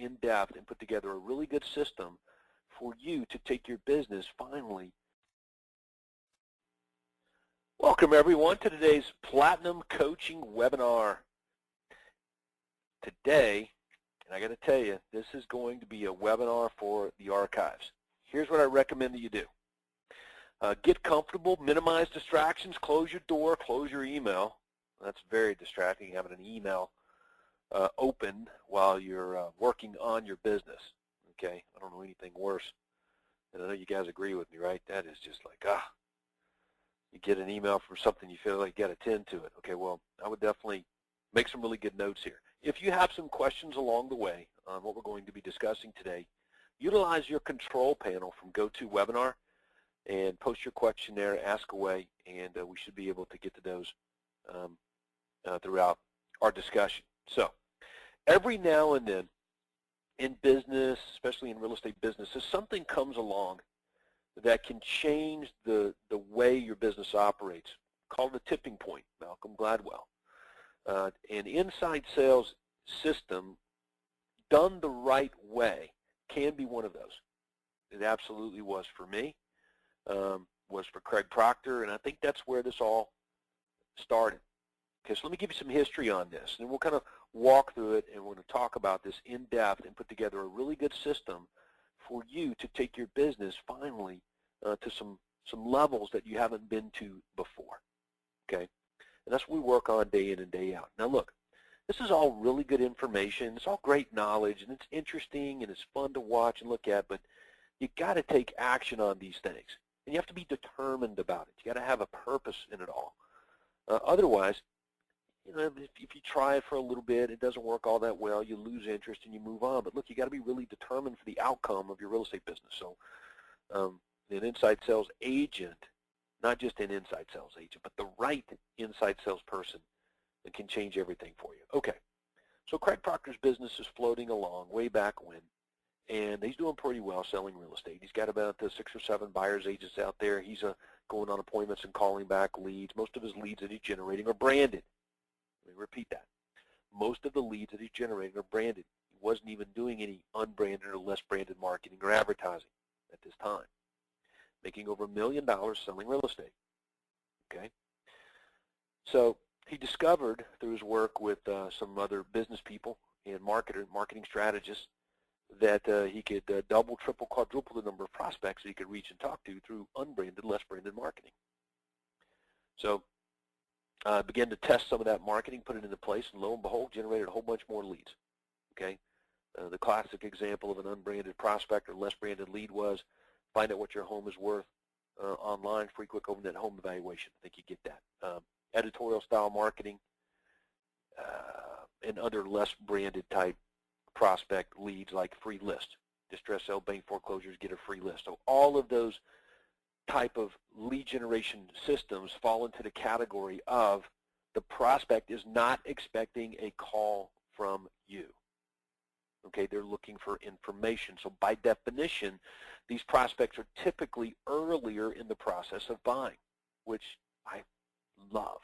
in depth and put together a really good system for you to take your business finally. Welcome everyone to today's Platinum Coaching webinar. Today, and I got to tell you, this is going to be a webinar for the archives. Here's what I recommend that you do. Get comfortable, minimize distractions, close your door, close your email. That's very distracting, having an email open while you're working on your business. Okay, I don't know anything worse. And I know you guys agree with me, right? That is just like, you get an email from something you feel like you got to attend to it. Okay, well, I would definitely make some really good notes here. If you have some questions along the way on what we're going to be discussing today, utilize your control panel from GoToWebinar and post your question there, ask away, and we should be able to get to those throughout our discussion. So every now and then in business, especially in real estate businesses, something comes along that can change the way your business operates, called a tipping point, Malcolm Gladwell. An inside sales system done the right way can be one of those. It absolutely was for me, was for Craig Proctor, and I think that's where this all started. Okay, so let me give you some history on this, and we'll kind of walk through it, and we're going to talk about this in depth and put together a really good system for you to take your business finally to some levels that you haven't been to before. Okay, and that's what we work on day in and day out. Now look, this is all really good information. It's all great knowledge, and it's interesting, and it's fun to watch and look at, but you got to take action on these things, and you have to be determined about it. You got to have a purpose in it all. Otherwise, you know, if you try it for a little bit, it doesn't work all that well, you lose interest and you move on. But look, you got to be really determined for the outcome of your real estate business. So an inside sales agent, not just an inside sales agent, but the right inside sales person that can change everything for you. Okay, so Craig Proctor's business is floating along way back when, and he's doing pretty well selling real estate. He's got about 6 or 7 buyer's agents out there. He's going on appointments and calling back leads. Most of his leads that he's generating are branded. Let me repeat that. Most of the leads that he's generating are branded. He wasn't even doing any unbranded or less branded marketing or advertising at this time. Making over $1 million selling real estate. Okay? So he discovered through his work with some other business people and marketing strategists that he could double, triple, quadruple the number of prospects that he could reach and talk to through unbranded, less branded marketing. So began to test some of that marketing, put it into place, and lo and behold, generated a whole bunch more leads. Okay, the classic example of an unbranded prospect or less branded lead was find out what your home is worth online, free quick open net home evaluation. I think you get that. Editorial style marketing and other less branded type prospect leads like free list, distress sale, bank foreclosures, get a free list. So all of those type of lead generation systems fall into the category of the prospect is not expecting a call from you. Okay, they're looking for information. So by definition, these prospects are typically earlier in the process of buying, which I love.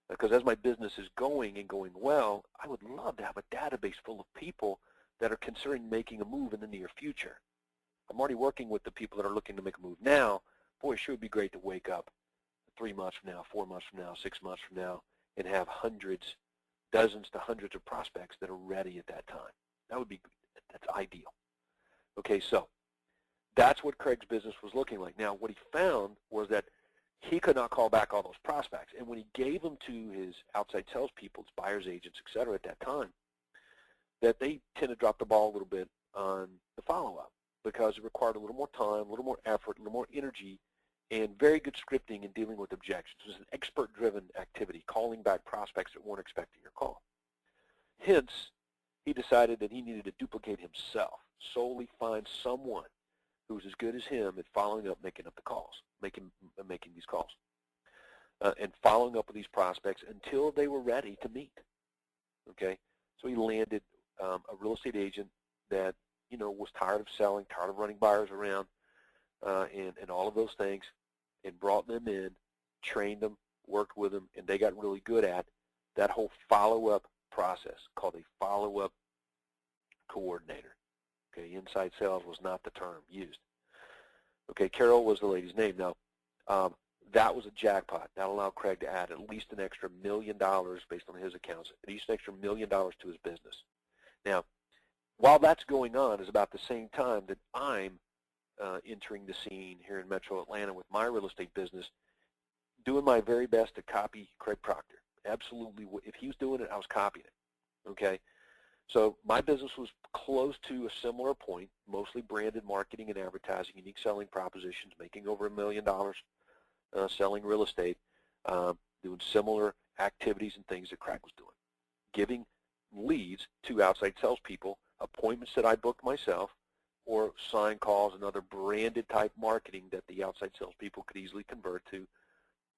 Because as my business is going and going well, I would love to have a database full of people that are considering making a move in the near future. I'm already working with the people that are looking to make a move now. Boy, it sure would be great to wake up 3 months from now, 4 months from now, 6 months from now, and have hundreds, dozens to hundreds of prospects that are ready at that time. That would be, that's ideal. Okay, so that's what Craig's business was looking like. Now, what he found was that he could not call back all those prospects, and when he gave them to his outside salespeople, his buyer's agents, et cetera, at that time, that they tend to drop the ball a little bit on the follow-up because it required a little more time, a little more effort, a little more energy, and very good scripting in dealing with objections. It was an expert-driven activity, calling back prospects that weren't expecting your call. Hence, he decided that he needed to duplicate himself, solely find someone who was as good as him at following up, making up the calls, making these calls, and following up with these prospects until they were ready to meet. Okay, so he landed a real estate agent that was tired of selling, tired of running buyers around, and all of those things, and brought them in, trained them, worked with them, and they got really good at that whole follow-up process called a follow-up coordinator. Okay, inside sales was not the term used. Okay, Carol was the lady's name. Now, that was a jackpot. That allowed Craig to add at least an extra $1 million based on his accounts, at least an extra $1 million to his business. Now, while that's going on is about the same time that I'm entering the scene here in Metro Atlanta with my real estate business, doing my very best to copy Craig Proctor. Absolutely, if he was doing it, I was copying it, okay? So my business was close to a similar point, mostly branded marketing and advertising, unique selling propositions, making over $1 million, selling real estate, doing similar activities and things that Craig was doing, giving leads to outside salespeople, appointments that I booked myself, or sign calls and other branded type marketing that the outside salespeople could easily convert to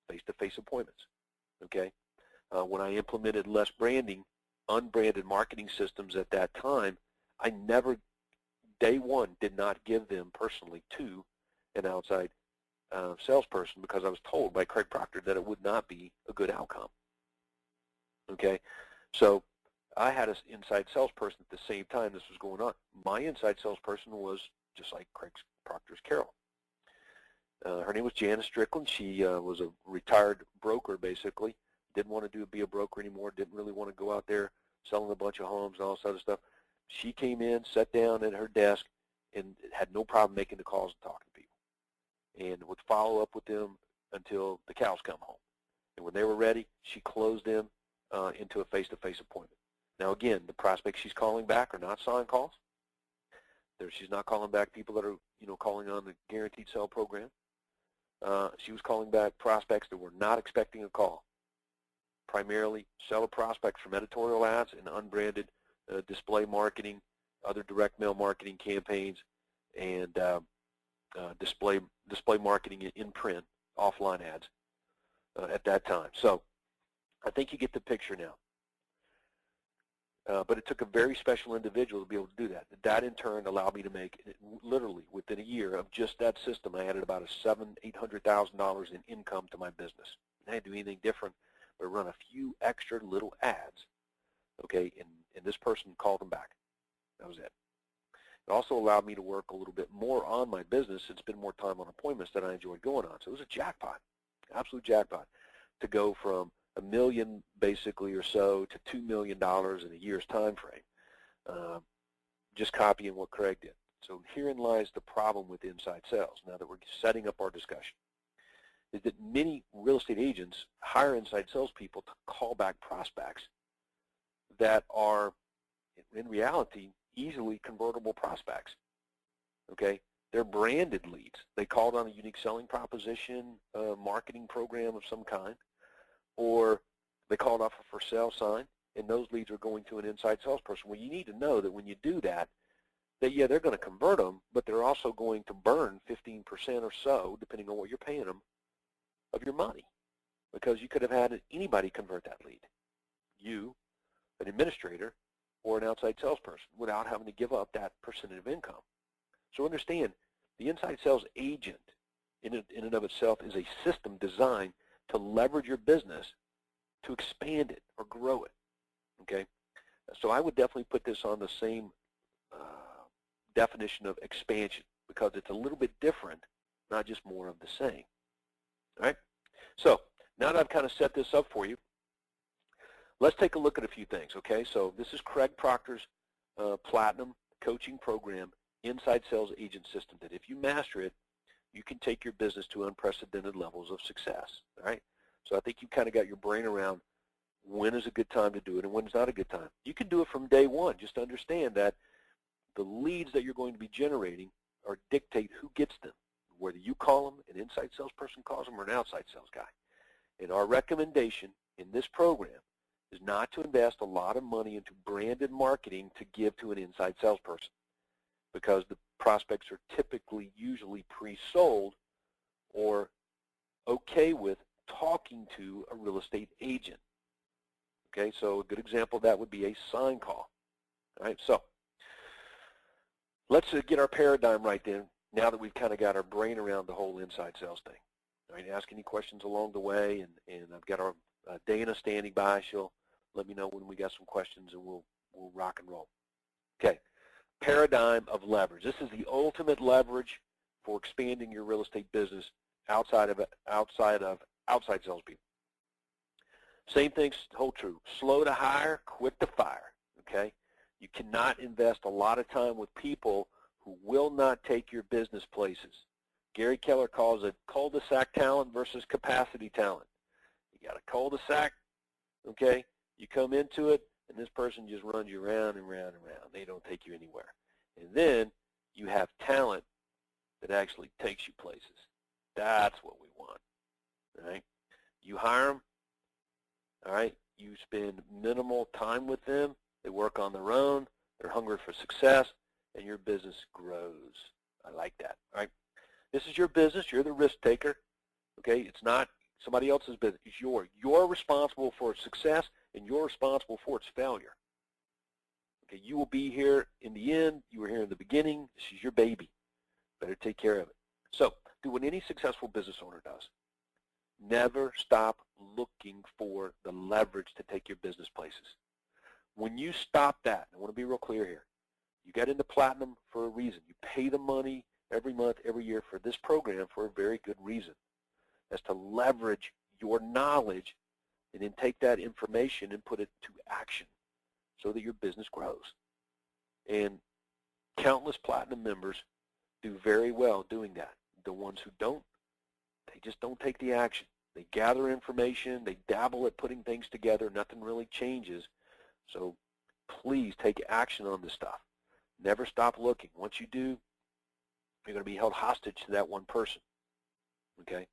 face-to-face appointments, okay? When I implemented less branding, unbranded marketing systems at that time, I never, day one, did not give them personally to an outside salesperson because I was told by Craig Proctor that it would not be a good outcome, okay? So I had an inside salesperson at the same time this was going on. My inside salesperson was just like Craig Proctor's Carol. Her name was Janice Strickland. She was a retired broker, basically. Didn't want to be a broker anymore. Didn't really want to go out there selling a bunch of homes and all this other stuff. She came in, sat down at her desk, and had no problem making the calls and talking to people, and would follow up with them until the cows come home. And when they were ready, she closed them into a face-to-face appointment. Now, again, the prospects she's calling back are not sign calls. She's not calling back people that are, calling on the guaranteed sell program. She was calling back prospects that were not expecting a call, primarily seller prospects from editorial ads and unbranded display marketing, other direct mail marketing campaigns, and display marketing in print, offline ads at that time. So I think you get the picture now. But it took a very special individual to be able to do that. That, in turn, allowed me to make, literally, within a year of just that system, I added about $800,000 in income to my business. I didn't do anything different but run a few extra little ads, okay, and this person called them back. That was it. It also allowed me to work a little bit more on my business and spend more time on appointments that I enjoyed going on. So it was a jackpot, absolute jackpot, to go from $1 million basically or so to $2 million in a year's time frame, just copying what Craig did. So herein lies the problem with inside sales, now that we're setting up our discussion, is that many real estate agents hire inside salespeople to call back prospects that are, in reality, easily convertible prospects, okay? They're branded leads. They called on a unique selling proposition, marketing program of some kind, or they called off a for sale sign, and those leads are going to an inside salesperson. Well, you need to know that when you do that, yeah, they're going to convert them, but they're also going to burn 15% or so, depending on what you're paying them, of your money, because you could have had anybody convert that lead, you, an administrator, or an outside salesperson, without having to give up that percentage of income. So understand, the inside sales agent in and of itself is a system designed to leverage your business to expand it or grow it, okay? So I would definitely put this on the same definition of expansion, because it's a little bit different, not just more of the same, all right? So now that I've kind of set this up for you, let's take a look at a few things, okay? So this is Craig Proctor's Platinum Coaching Program, Inside Sales Agent System, that if you master it, you can take your business to unprecedented levels of success, all right? So I think you kind of got your brain around when is a good time to do it and when is not a good time. You can do it from day one. Just understand that the leads that you're going to be generating are dictate who gets them, whether you call them, an inside salesperson calls them, or an outside sales guy. And our recommendation in this program is not to invest a lot of money into branded marketing to give to an inside salesperson, because the prospects are typically usually pre-sold or okay with talking to a real estate agent. Okay, so a good example of that would be a sign call. All right, so let's get our paradigm right then, now that we've kind of got our brain around the whole inside sales thing. All right, ask any questions along the way, and I've got our Dana standing by. She'll let me know when we got some questions, and we'll rock and roll. Okay, paradigm of leverage. This is the ultimate leverage for expanding your real estate business outside salespeople. Same things hold true. Slow to hire, quick to fire. Okay? You cannot invest a lot of time with people who will not take your business places. Gary Keller calls it cul-de-sac talent versus capacity talent. You got a cul-de-sac, okay? You come into it, and this person just runs you round and round and round. They don't take you anywhere. And then you have talent that actually takes you places. That's what we want, all right? You hire them, all right? You spend minimal time with them. They work on their own. They're hungry for success, and your business grows. I like that, all right? This is your business. You're the risk taker, okay? It's not somebody else's business. It's yours. You're responsible for its success, and you're responsible for its failure. Okay, you will be here in the end. You were here in the beginning. This is your baby. Better take care of it. So do what any successful business owner does. Never stop looking for the leverage to take your business places. When you stop that, I want to be real clear here, you got into platinum for a reason. You pay the money every month, every year for this program for a very good reason. That's to leverage your knowledge and then take that information and put it to action so that your business grows. And countless platinum members do very well doing that. The ones who don't, they just don't take the action. They gather information, they dabble at putting things together, nothing really changes. So please take action on this stuff. Never stop looking. Once you do, you're going to be held hostage to that one person, okay?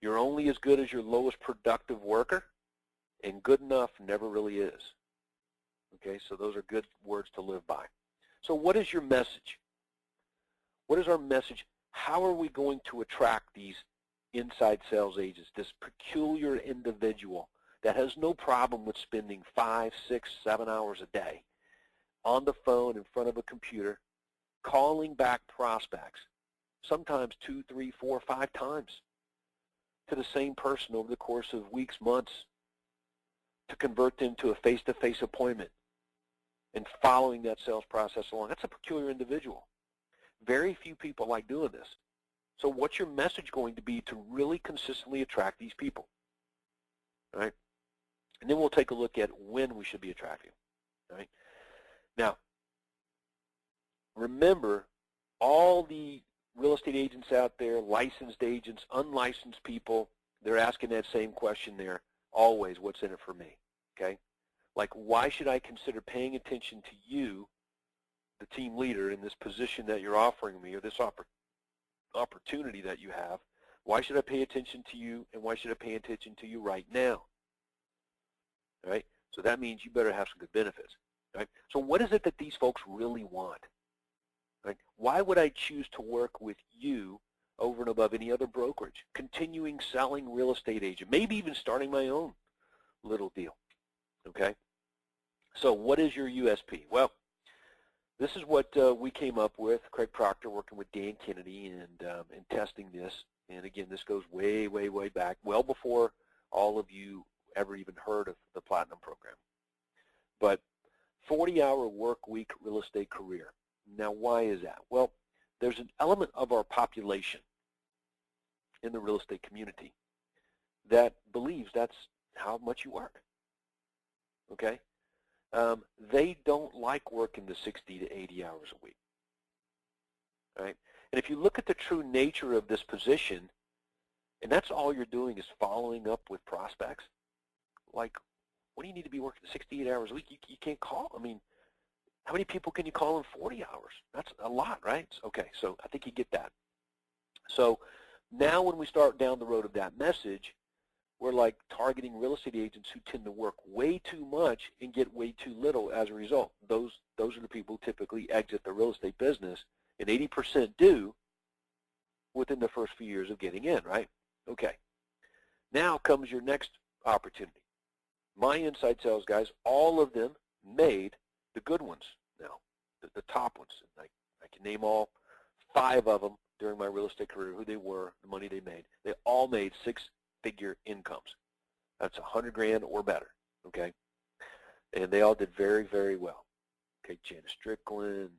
You're only as good as your lowest productive worker, and good enough never really is, okay? So those are good words to live by. So what is your message? What is our message? How are we going to attract these inside sales agents, this peculiar individual that has no problem with spending 5, 6, 7 hours a day on the phone in front of a computer, calling back prospects, sometimes 2, 3, 4, 5 times to the same person over the course of weeks, months, to convert them to a face-to-face appointment and following that sales process along. That's a peculiar individual. Very few people like doing this. So what's your message going to be to really consistently attract these people? All right? And then we'll take a look at when we should be attracting. All right? Now, remember, all the real estate agents out there, licensed agents, unlicensed people, they're asking that same question there always, what's in it for me, okay? Like, why should I consider paying attention to you, the team leader, in this position that you're offering me, or this opportunity that you have? Why should I pay attention to you, and why should I pay attention to you right now? All right? So that means you better have some good benefits. Right? So what is it that these folks really want? Right? Why would I choose to work with you over and above any other brokerage? Continuing selling real estate agent, maybe even starting my own little deal. Okay? So what is your USP? Well, this is what we came up with, Craig Proctor working with Dan Kennedy and testing this. And again, this goes way, way, way back, well before all of you ever even heard of the Platinum program. But 40-hour work week real estate career. Now, why is that? Well, there's an element of our population in the real estate community that believes that's how much you work, okay? They don't like working the 60 to 80 hours a week, right? And if you look at the true nature of this position, and that's all you're doing is following up with prospects, like, what do you need to be working 68 hours a week? You can't call. I mean, how many people can you call in 40 hours? That's a lot, right? Okay, so I think you get that. So now when we start down the road of that message, we're like targeting real estate agents who tend to work way too much and get way too little as a result. Those are the people who typically exit the real estate business, and 80% do within the first few years of getting in, right? Okay. Now comes your next opportunity. My inside sales guys, all of them made the good ones now, the top ones. I can name all 5 of them during my real estate career, who they were, the money they made. They all made 6-figure incomes. That's $100,000 or better, okay? And they all did very, very well. Okay, Janice Strickland,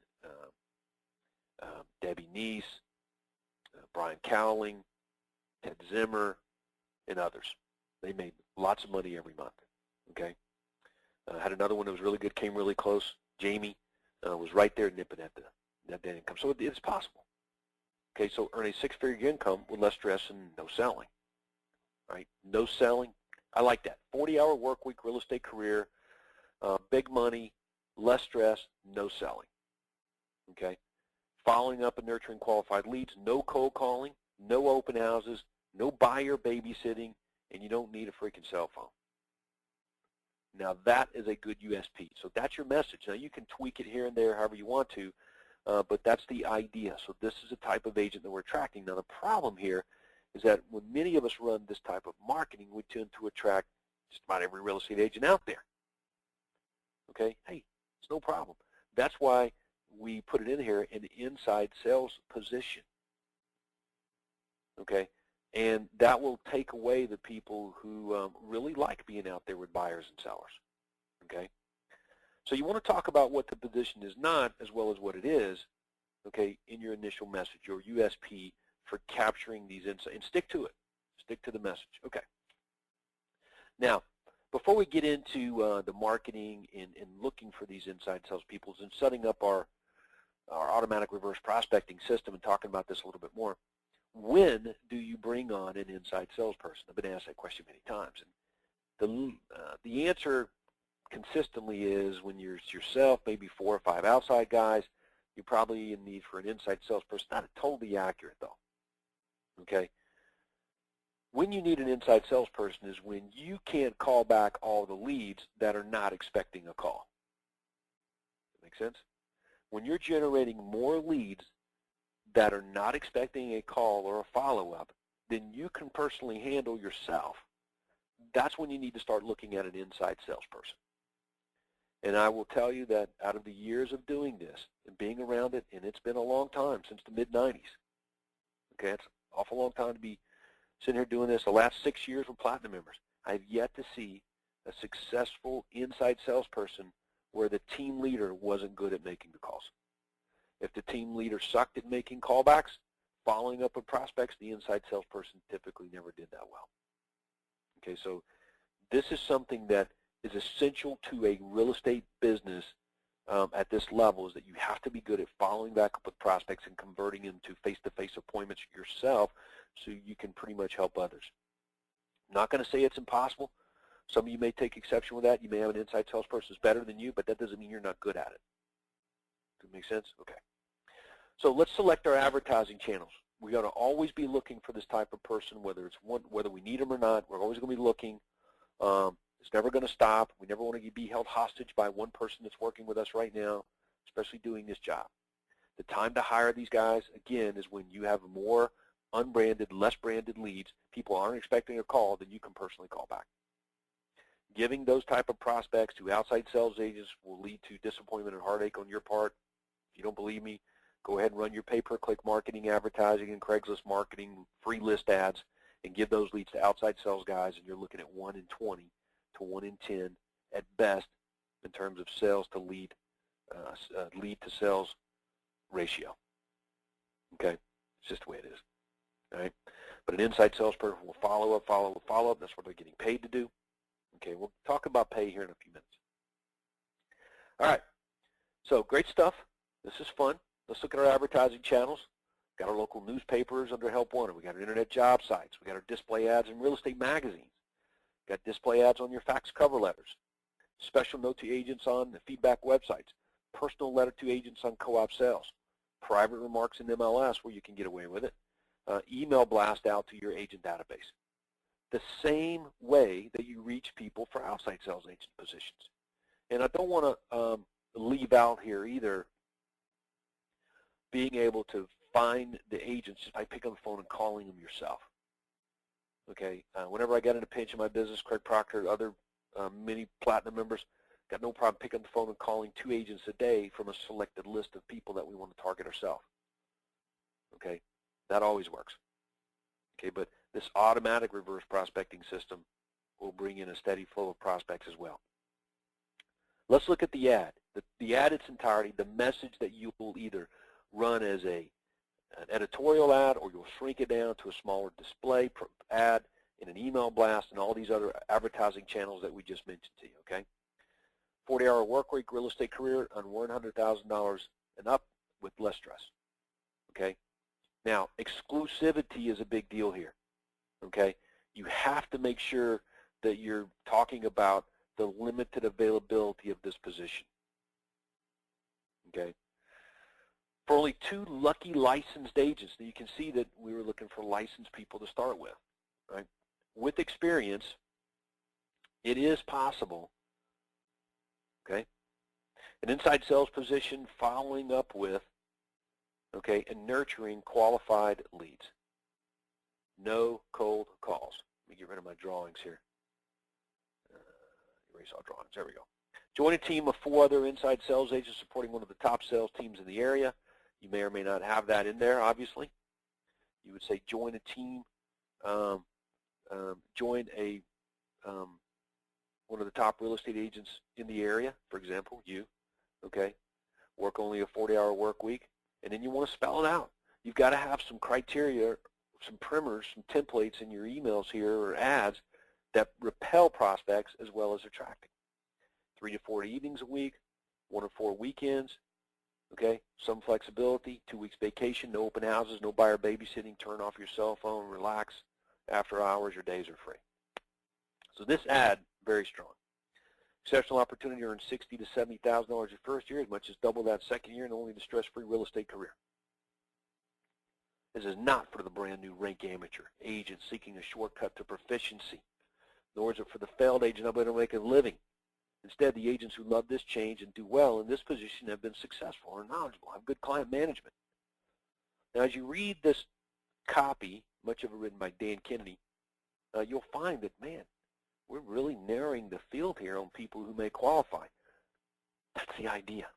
Debbie Neese, Brian Cowling, Ted Zimmer, and others. They made lots of money every month, okay? Had another one that was really good, came really close. Jamie was right there nipping at that income. So it's possible. Okay, so earn a six-figure income with less stress and no selling, right? No selling. I like that. 40-hour work week, real estate career, big money, less stress, no selling, okay? Following up and nurturing qualified leads, no cold calling, no open houses, no buyer babysitting, and you don't need a freaking cell phone. Now that is a good USP. So that's your message. Now you can tweak it here and there however you want to, but that's the idea. So this is the type of agent that we're attracting. Now the problem here is that when many of us run this type of marketing, we tend to attract just about every real estate agent out there. Okay, hey, it's no problem. That's why we put it in here, an inside sales position. Okay, and that will take away the people who really like being out there with buyers and sellers. Okay, so you want to talk about what the position is not as well as what it is, okay, in your initial message, your USP for capturing these insights, and stick to it. Stick to the message. Okay. Now, before we get into the marketing and looking for these inside salespeople and setting up our automatic reverse prospecting system and talking about this a little bit more, when do you bring on an inside salesperson? I've been asked that question many times. And the answer consistently is when you're yourself, maybe 4 or 5 outside guys, you're probably in need for an inside salesperson. Not totally accurate, though. Okay? When you need an inside salesperson is when you can't call back all the leads that are not expecting a call. That make sense? When you're generating more leads that are not expecting a call or a follow-up than you can personally handle yourself, that's when you need to start looking at an inside salesperson. And I will tell you that out of the years of doing this and being around it, and it's been a long time, since the mid-90s. Okay, it's an awful long time to be sitting here doing this. The last 6 years with Platinum members, I've yet to see a successful inside salesperson where the team leader wasn't good at making the calls. If the team leader sucked at making callbacks, following up with prospects, the inside salesperson typically never did that well. Okay, so this is something that is essential to a real estate business at this level, is that you have to be good at following back up with prospects and converting them to face-to-face appointments yourself so you can pretty much help others. I'm not going to say it's impossible. Some of you may take exception with that. You may have an inside salesperson who's better than you, but that doesn't mean you're not good at it. Does that make sense? Okay. So let's select our advertising channels. We got to always be looking for this type of person, whether we need them or not. We're always going to be looking. It's never going to stop. We never want to be held hostage by one person that's working with us right now, especially doing this job. The time to hire these guys, again, is when you have more unbranded, less branded leads. People aren't expecting a call, then you can personally call back. Giving those type of prospects to outside sales agents will lead to disappointment and heartache on your part. If you don't believe me, go ahead and run your pay-per-click marketing, advertising, and Craigslist marketing, free list ads, and give those leads to outside sales guys, and you're looking at 1 in 20 to 1 in 10 at best in terms of sales to lead to sales ratio. Okay, it's just the way it is. All right, but an inside salesperson will follow up. That's what they're getting paid to do. Okay, we'll talk about pay here in a few minutes. All right, so great stuff. This is fun. Let's look at our advertising channels. Got our local newspapers under Help Wanted. We got our internet job sites. We got our display ads in real estate magazines. Got display ads on your fax cover letters. Special note to agents on the feedback websites. Personal letter to agents on co-op sales. Private remarks in MLS where you can get away with it. Email blast out to your agent database. The same way that you reach people for outside sales agent positions. And I don't want to leave out here either being able to find the agents just by picking up the phone and calling them yourself. Okay, whenever I got in a pinch in my business, Craig Proctor, other many Platinum members, got no problem picking up the phone and calling 2 agents a day from a selected list of people that we want to target ourselves. Okay, that always works. Okay, but this automatic reverse prospecting system will bring in a steady flow of prospects as well. Let's look at the ad. The ad in its entirety, the message that you will either run as an editorial ad, or you'll shrink it down to a smaller display ad in an email blast and all these other advertising channels that we just mentioned to you, okay? 40-hour work week, real estate career on $100,000 and up with less stress, okay? Now, exclusivity is a big deal here, okay? You have to make sure that you're talking about the limited availability of this position, okay? For only 2 lucky licensed agents, now you can see that we were looking for licensed people to start with, right? With experience, it is possible, okay? An inside sales position following up with, okay, and nurturing qualified leads. No cold calls. Let me get rid of my drawings here. Erase all drawings. There we go. Join a team of 4 other inside sales agents supporting one of the top sales teams in the area. You may or may not have that in there, obviously. You would say join a team, join a one of the top real estate agents in the area, for example, you, okay? Work only a 40-hour work week, and then you want to spell it out. You've got to have some criteria, some primers, some templates in your emails here or ads that repel prospects as well as attracting. 3 to 4 evenings a week, 1 or 4 weekends, okay? Some flexibility, 2 weeks vacation, no open houses, no buyer babysitting, turn off your cell phone, relax. After hours, your days are free. So this ad, very strong. Exceptional opportunity to earn $60,000 to $70,000 your first year, as much as double that second year, and only the stress-free real estate career. This is not for the brand new rank amateur agent seeking a shortcut to proficiency, nor is it for the failed agent able to make a living. Instead, the agents who love this change and do well in this position have been successful, are knowledgeable, have good client management. Now, as you read this copy, much of it written by Dan Kennedy, you'll find that, man, we're really narrowing the field here on people who may qualify. That's the idea.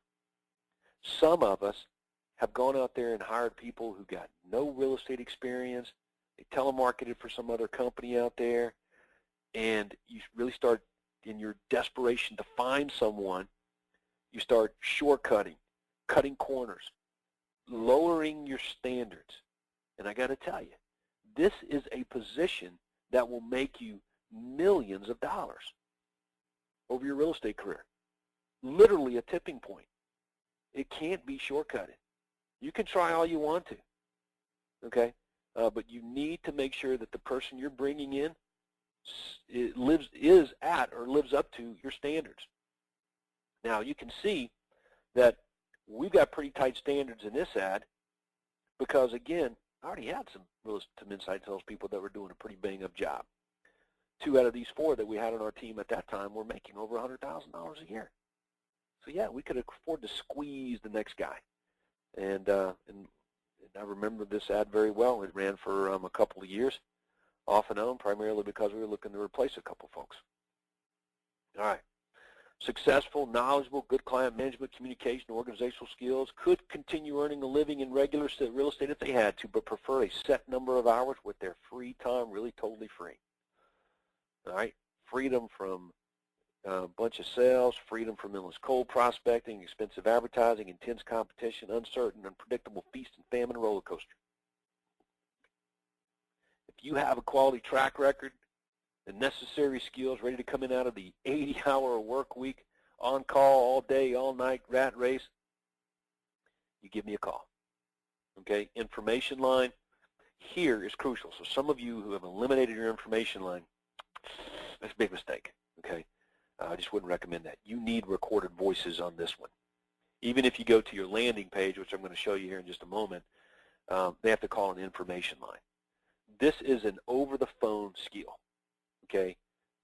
Some of us have gone out there and hired people who got no real estate experience. They telemarketed for some other company out there, and you really start, in your desperation to find someone, you start shortcutting, cutting corners, lowering your standards. And I got to tell you, this is a position that will make you millions of dollars over your real estate career. Literally a tipping point. It can't be shortcutted. You can try all you want to, okay? But you need to make sure that the person you're bringing in is at or lives up to your standards. Now, you can see that we've got pretty tight standards in this ad because, again, I already had some inside sales people that were doing a pretty bang-up job. 2 out of these 4 that we had on our team at that time were making over $100,000 a year. So, yeah, we could afford to squeeze the next guy. And I remember this ad very well. It ran for a couple of years, off and on, primarily because we were looking to replace a couple folks. All right. Successful, knowledgeable, good client management, communication, organizational skills, could continue earning a living in regular real estate if they had to, but prefer a set number of hours with their free time really totally free. All right. Freedom from a bunch of sales, freedom from endless cold prospecting, expensive advertising, intense competition, uncertain, unpredictable feast and famine roller coaster. If you have a quality track record, the necessary skills, ready to come in out of the 80-hour work week, on call all day, all night, rat race, you give me a call. Okay, information line here is crucial. So some of you who have eliminated your information line, that's a big mistake. Okay, I just wouldn't recommend that. You need recorded voices on this one. Even if you go to your landing page, which I'm going to show you here in just a moment, they have to call an information line. This is an over-the-phone skill. Okay,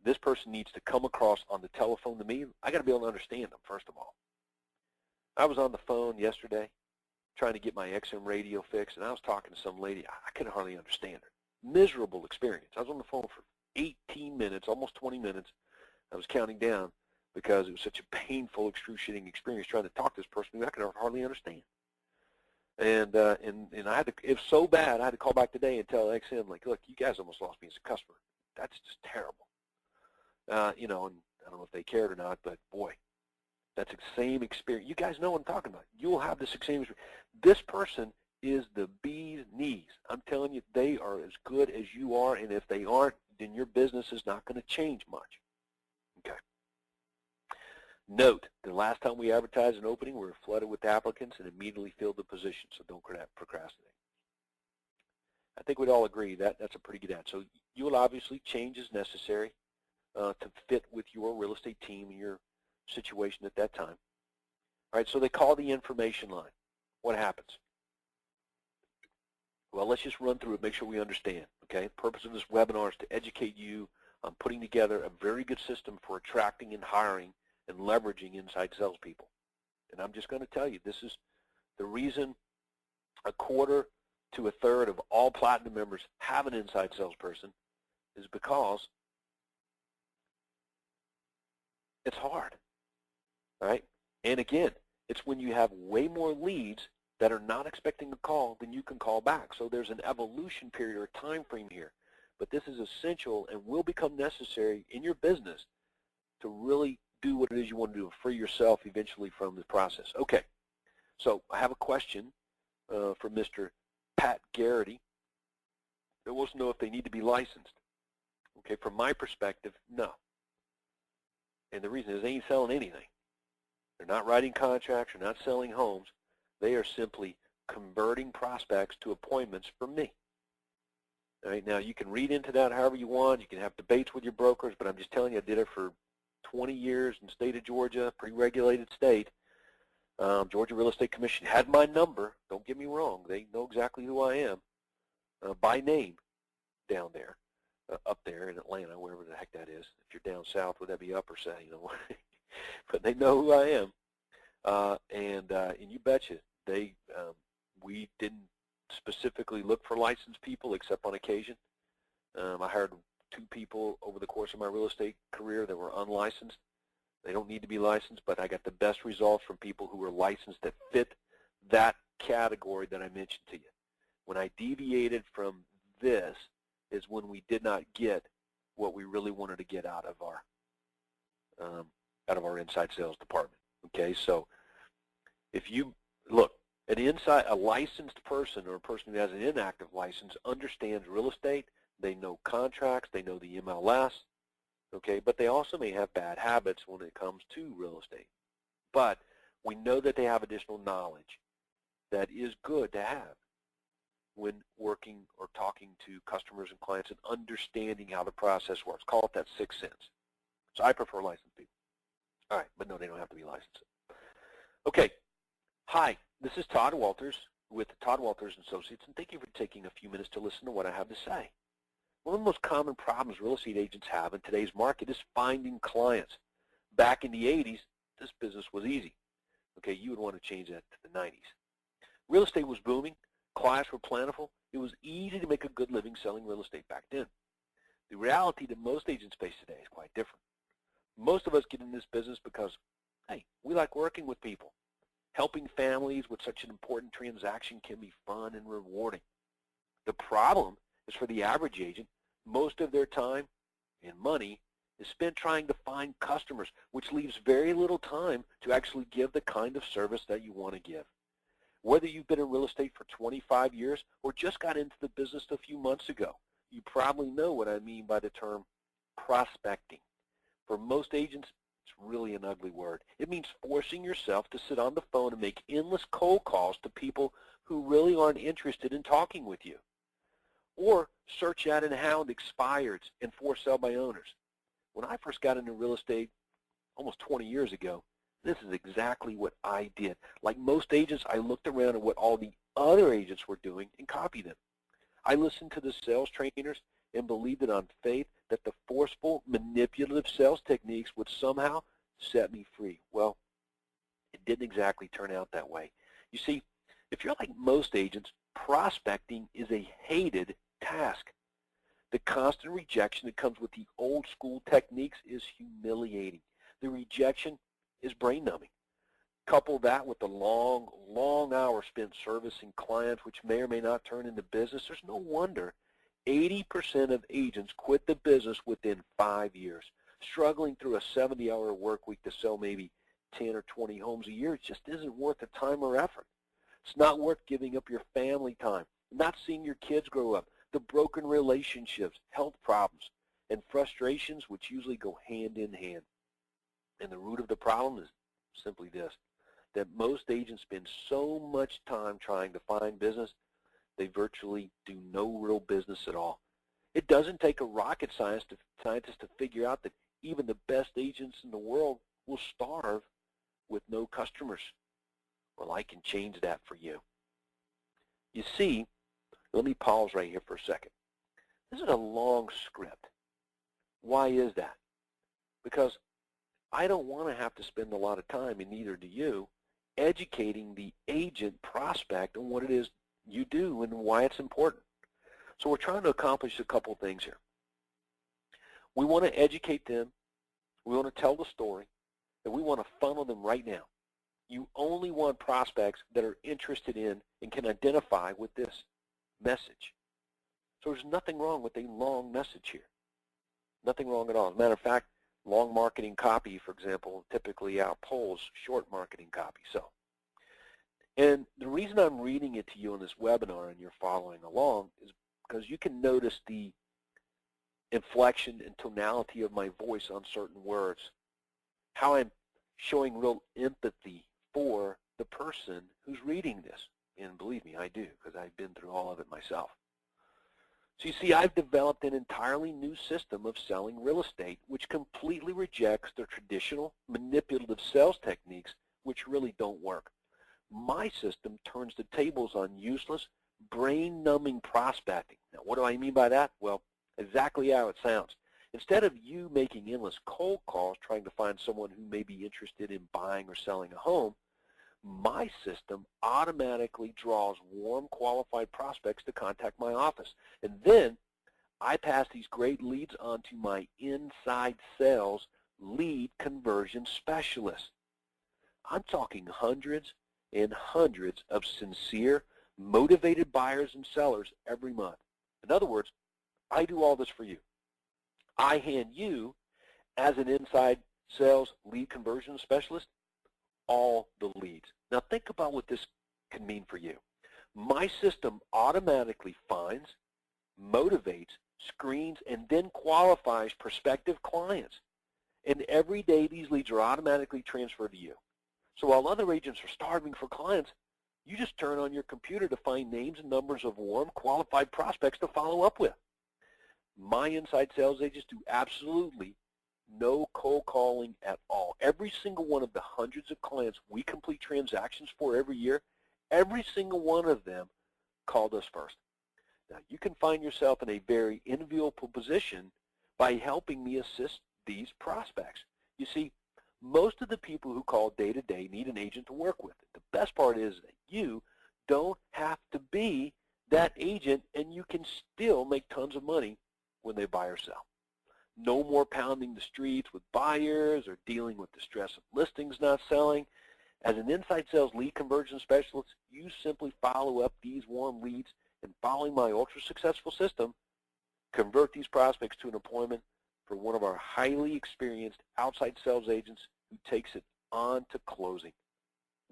this person needs to come across on the telephone to me. I got to be able to understand them, first of all. I was on the phone yesterday trying to get my XM radio fixed, and I was talking to some lady. I couldn't hardly understand her. Miserable experience. I was on the phone for 18 minutes, almost 20 minutes. I was counting down because it was such a painful, excruciating experience trying to talk to this person who I could hardly understand. And I had to, it was so bad, I had to call back today and tell XM, like, look, you guys almost lost me as a customer. That's just terrible. You know, and I don't know if they cared or not, but boy, that's the same experience. You guys know what I'm talking about. You'll have this same experience. This person is the bee's knees. I'm telling you, they are as good as you are, and if they aren't, then your business is not going to change much. Okay. Note, the last time we advertised an opening, we were flooded with applicants and immediately filled the position, so don't procrastinate. I think we'd all agree that that's a pretty good ad. So you will obviously change as necessary to fit with your real estate team and your situation at that time. All right, so they call the information line. What happens? Well, let's just run through it, make sure we understand, okay? The purpose of this webinar is to educate you on putting together a very good system for attracting and hiring and leveraging inside salespeople. And I'm just going to tell you, this is the reason a quarter to a third of all Platinum members have an inside salesperson is because it's hard, all right? And again, it's when you have way more leads that are not expecting a call than you can call back. So there's an evolution period or time frame here. But this is essential and will become necessary in your business to really do what it is you want to do and free yourself eventually from the process. Okay, so I have a question from Mr. Pat Garrity. He wants to know if they need to be licensed. Okay, from my perspective, no. And the reason is they ain't selling anything. They're not writing contracts, they're not selling homes. They are simply converting prospects to appointments from me. All right, now you can read into that however you want. You can have debates with your brokers, but I'm just telling you, I did it for 20 years in the state of Georgia, pretty regulated state. Georgia Real Estate Commission had my number. Don't get me wrong. They know exactly who I am by name down there, up there in Atlanta, wherever the heck that is. If you're down south, would that be up or say? You know, but they know who I am. And you betcha, we didn't specifically look for licensed people except on occasion. I hired 2 people over the course of my real estate career that were unlicensed. They don't need to be licensed, but I got the best results from people who were licensed that fit that category that I mentioned to you. When I deviated from this is when we did not get what we really wanted to get out of our inside sales department. Okay, so if you look, a licensed person or a person who has an inactive license understands real estate. They know contracts, they know the MLS, okay, but they also may have bad habits when it comes to real estate. But we know that they have additional knowledge that is good to have when working or talking to customers and clients and understanding how the process works. Call it that 6th sense. So I prefer licensed people. All right, but no, they don't have to be licensed. Okay, hi, this is Todd Walters with Todd Walters Associates, and thank you for taking a few minutes to listen to what I have to say. One of the most common problems real estate agents have in today's market is finding clients. Back in the 80s, this business was easy. Okay, you would want to change that to the 90s. Real estate was booming. Clients were plentiful. It was easy to make a good living selling real estate back then. The reality that most agents face today is quite different. Most of us get in this business because, hey, we like working with people. Helping families with such an important transaction can be fun and rewarding. The problem is for the average agent, most of their time and money is spent trying to find customers, which leaves very little time to actually give the kind of service that you want to give. Whether you've been in real estate for 25 years or just got into the business a few months ago, you probably know what I mean by the term prospecting. For most agents, it's really an ugly word. It means forcing yourself to sit on the phone and make endless cold calls to people who really aren't interested in talking with you. Or search out and hound expireds and for sale by owners. When I first got into real estate almost 20 years ago, this is exactly what I did. Like most agents, I looked around at what all the other agents were doing and copied them. I listened to the sales trainers and believed it on faith that the forceful, manipulative sales techniques would somehow set me free. Well, it didn't exactly turn out that way. You see, if you're like most agents, prospecting is a hated task. The constant rejection that comes with the old school techniques is humiliating. The rejection is brain numbing. Couple that with the long, long hours spent servicing clients, which may or may not turn into business. There's no wonder 80% of agents quit the business within 5 years. Struggling through a 70-hour work week to sell maybe 10 or 20 homes a year just isn't worth the time or effort. It's not worth giving up your family time, not seeing your kids grow up, the broken relationships, health problems, and frustrations which usually go hand in hand. And the root of the problem is simply this, that most agents spend so much time trying to find business, they virtually do no real business at all. It doesn't take a rocket scientist to figure out that even the best agents in the world will starve with no customers. Well, I can change that for you. You see, let me pause right here for a second. This is a long script. Why is that? Because I don't want to have to spend a lot of time, and neither do you, educating the agent prospect on what it is you do and why it's important. So we're trying to accomplish a couple things here. We want to educate them, we want to tell the story, and we want to funnel them right now. You only want prospects that are interested in and can identify with this message. So there's nothing wrong with a long message here. Nothing wrong at all. As a matter of fact, long marketing copy, for example, typically outpolls short marketing copy. And the reason I'm reading it to you on this webinar and you're following along is because you can notice the inflection and tonality of my voice on certain words, how I'm showing real empathy for the person who's reading this. And believe me, I do, because I've been through all of it myself. So you see, I've developed an entirely new system of selling real estate which completely rejects the traditional manipulative sales techniques which really don't work. My system turns the tables on useless, brain-numbing prospecting. Now, what do I mean by that? Well, exactly how it sounds. Instead of you making endless cold calls trying to find someone who may be interested in buying or selling a home, my system automatically draws warm, qualified prospects to contact my office. And then I pass these great leads on to my inside sales lead conversion specialist. I'm talking hundreds and hundreds of sincere, motivated buyers and sellers every month. In other words, I do all this for you. I hand you, as an inside sales lead conversion specialist, all the leads. Now think about what this can mean for you. My system automatically finds, motivates, screens, and then qualifies prospective clients. And every day these leads are automatically transferred to you. So while other agents are starving for clients, you just turn on your computer to find names and numbers of warm, qualified prospects to follow up with. My inside sales agents do absolutely no cold calling at all. Every single one of the hundreds of clients we complete transactions for every year, every single one of them called us first. Now, you can find yourself in a very enviable position by helping me assist these prospects. You see, most of the people who call day-to-day need an agent to work with. The best part is that you don't have to be that agent, and you can still make tons of money when they buy or sell. No more pounding the streets with buyers or dealing with the stress of listings not selling. As an inside sales lead conversion specialist, you simply follow up these warm leads and, following my ultra-successful system, convert these prospects to an appointment for one of our highly experienced outside sales agents who takes it on to closing.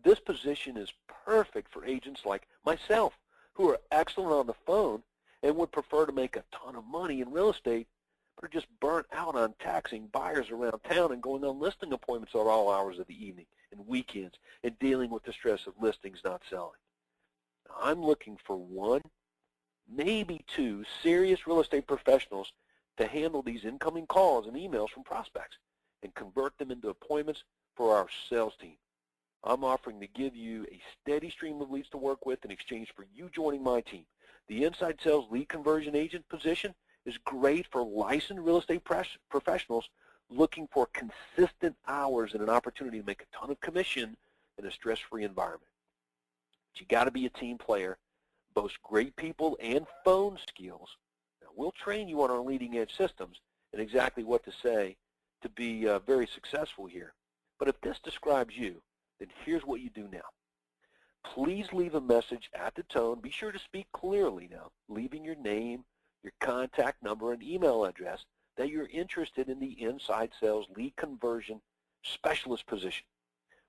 This position is perfect for agents like myself who are excellent on the phone and would prefer to make a ton of money in real estate, but are just burnt out on taxing buyers around town and going on listing appointments at all hours of the evening and weekends and dealing with the stress of listings not selling. Now, I'm looking for one, maybe two serious real estate professionals to handle these incoming calls and emails from prospects and convert them into appointments for our sales team. I'm offering to give you a steady stream of leads to work with in exchange for you joining my team. The inside sales lead conversion agent position is great for licensed real estate professionals looking for consistent hours and an opportunity to make a ton of commission in a stress-free environment. But you got to be a team player, boast great people and phone skills. Now, we'll train you on our leading-edge systems and exactly what to say to be very successful here. But if this describes you, then here's what you do now. Please leave a message at the tone. Be sure to speak clearly now, leaving your name, your contact number, and email address that you're interested in the inside sales lead conversion specialist position.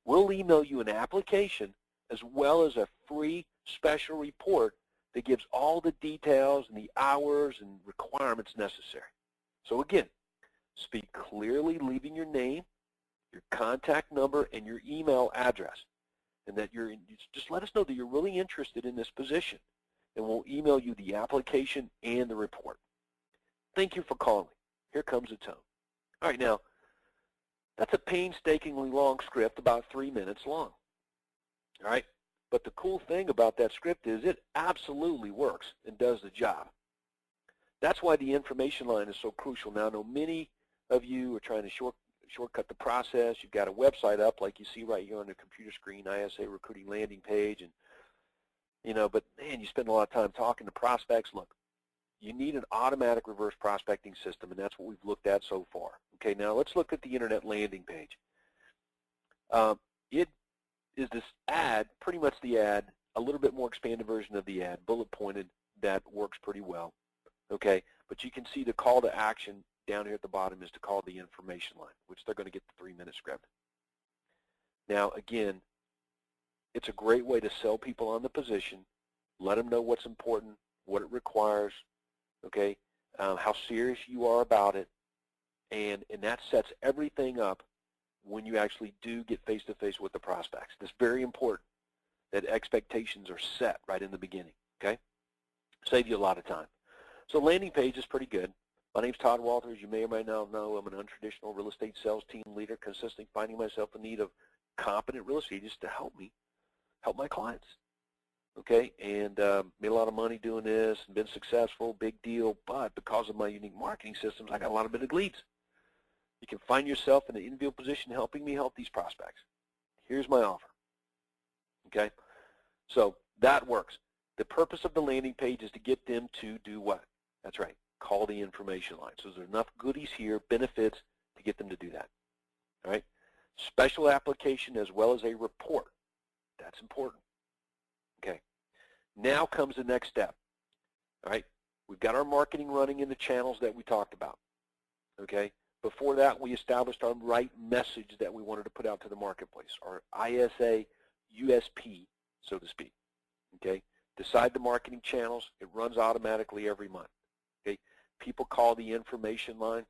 We'll email you an application as well as a free special report that gives all the details and the hours and requirements necessary. So again, speak clearly, leaving your name, your contact number, and your email address, and that just let us know that you're really interested in this position, and we'll email you the application and the report. Thank you for calling. Here comes the tone. All right, now, that's a painstakingly long script, about 3 minutes long. All right, but the cool thing about that script is it absolutely works and does the job. That's why the information line is so crucial. Now, I know many of you are trying to shortcut the process. You've got a website up like you see right here on the computer screen, ISA recruiting landing page, and but man, you spend a lot of time talking to prospects. Look, you need an automatic reverse prospecting system, and that's what we've looked at so far. Okay, now let's look at the internet landing page. It is this ad, pretty much the ad, a little bit more expanded version of the ad, bullet pointed, that works pretty well. Okay, but you can see the call to action down here at the bottom is to call the information line, which they're going to get the 3-minute script. Now, again, it's a great way to sell people on the position, let them know what's important, what it requires, okay, how serious you are about it, and that sets everything up when you actually do get face-to-face with the prospects. It's very important that expectations are set right in the beginning, okay? Save you a lot of time. So landing page is pretty good. My name's Todd Walters. You may or may not know I'm an untraditional real estate sales team leader, consistently finding myself in need of competent real estate agents to help my clients. Okay, and made a lot of money doing this and been successful, big deal, but because of my unique marketing systems, I got a lot of big leads. You can find yourself in an enviable position helping me help these prospects. Here's my offer. Okay, so that works. The purpose of the landing page is to get them to do what? That's right, call the information line. So there's enough goodies here, benefits, to get them to do that. All right, special application as well as a report. That's important. Okay, now comes the next step. All right, we've got our marketing running in the channels that we talked about. Okay, before that we established our right message that we wanted to put out to the marketplace, our ISA USP, so to speak. Okay, decide the marketing channels. It runs automatically every month. Okay, people call the information line.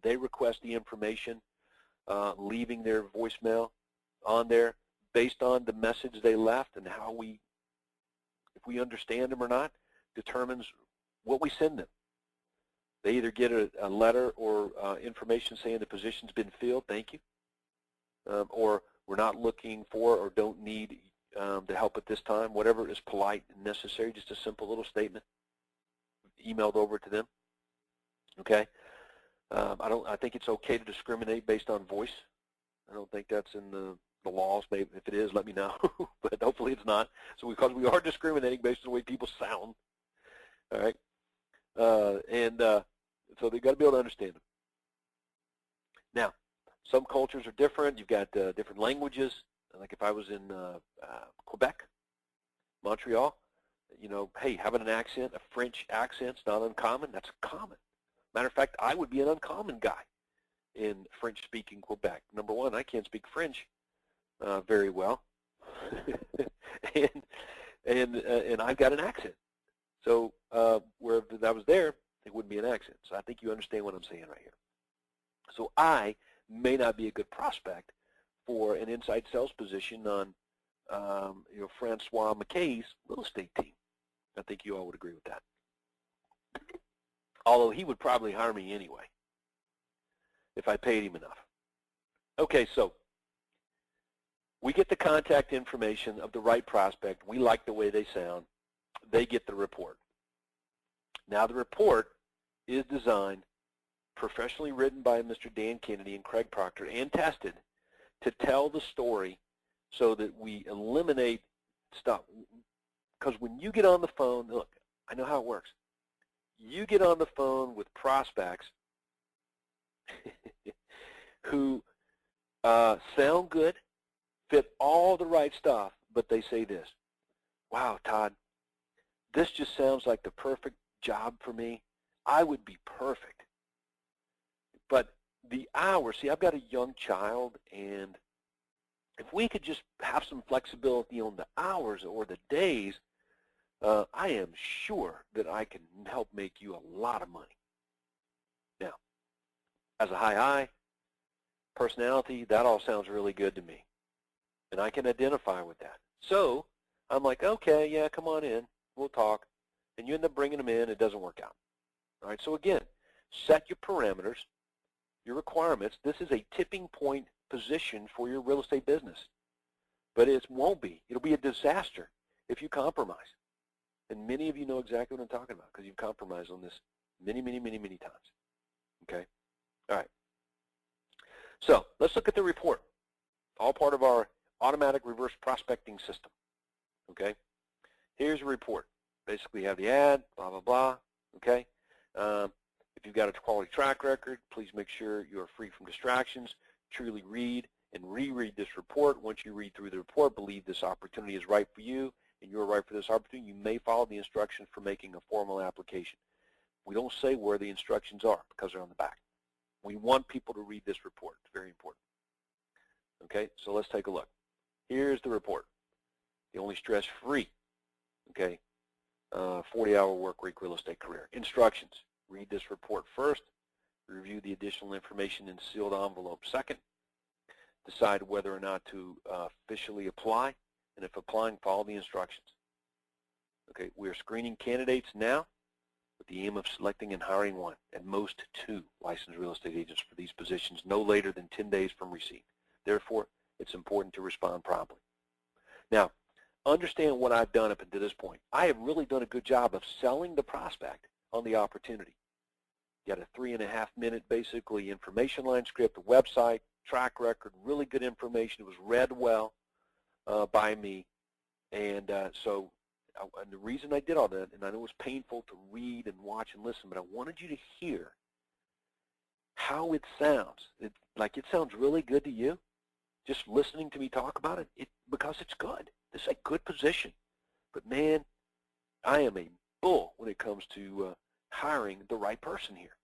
They request the information, leaving their voicemail on there based on the message they left, and how if we understand them or not, determines what we send them. They either get a letter or information saying the position's been filled, thank you, or we're not looking for or don't need the help at this time, whatever is polite and necessary, just a simple little statement emailed over to them. Okay, I think it's okay to discriminate based on voice. I don't think that's in the laws. Maybe if it is, let me know. But hopefully it's not. So because we are discriminating based on the way people sound. All right, so they've got to be able to understand them. Now, some cultures are different. You've got different languages. Like if I was in Quebec, Montreal, hey, having an accent, a French accent's not uncommon. That's common. Matter of fact, I would be an uncommon guy in French-speaking Quebec. Number one, I can't speak French very well, and I've got an accent. So where if I was there, it wouldn't be an accent. So I think you understand what I'm saying right here. So I may not be a good prospect for an inside sales position on Francois McKay's real estate team. I think you all would agree with that. Although he would probably hire me anyway if I paid him enough. Okay, so we get the contact information of the right prospect. We like the way they sound. They get the report. Now the report is designed, professionally written by Mr. Dan Kennedy and Craig Proctor, and tested to tell the story so that we eliminate stuff. Because when you get on the phone, look, I know how it works. You get on the phone with prospects who sound good, fit all the right stuff, but they say this: wow, Todd, this just sounds like the perfect job for me. I would be perfect. But the hours, see, I've got a young child, and If we could just have some flexibility on the hours or the days, I am sure that I can help make you a lot of money. Now, as a high I, personality, that all sounds really good to me. And I can identify with that. So I'm like, okay, yeah, come on in. We'll talk. And you end up bringing them in. It doesn't work out. All right, so again, set your parameters, your requirements. This is a tipping point position for your real estate business. But it won't be. It'll be a disaster if you compromise. And many of you know exactly what I'm talking about because you've compromised on this many, many, many, many times. Okay? All right. So let's look at the report. All part of our automatic reverse prospecting system. Okay? Here's a report. Basically, you have the ad, blah, blah, blah. Okay? If you've got a quality track record, please make sure you are free from distractions. Truly read and reread this report. Once you read through the report, believe this opportunity is right for you, and you're right for this opportunity, you may follow the instructions for making a formal application. We don't say where the instructions are because they're on the back. We want people to read this report. It's very important. Okay, so let's take a look. Here's the report. The only stress-free, okay, 40-hour work week real estate career. Instructions. Read this report first. Review the additional information in sealed envelope second. Decide whether or not to officially apply, and if applying, follow the instructions. Okay, we are screening candidates now with the aim of selecting and hiring one, at most 2 licensed real estate agents for these positions no later than 10 days from receipt. Therefore, it's important to respond promptly. Now, understand what I've done up until this point. I have really done a good job of selling the prospect on the opportunity. Got a 3.5-minute basically information line script, a website, track record, really good information. It was read well by me, and and the reason I did all that, and I know it was painful to read and watch and listen, but I wanted you to hear how it sounds. It sounds really good to you, just listening to me talk about it, because it's good. This is a good position. But man, I am a bull when it comes to hiring the right person here.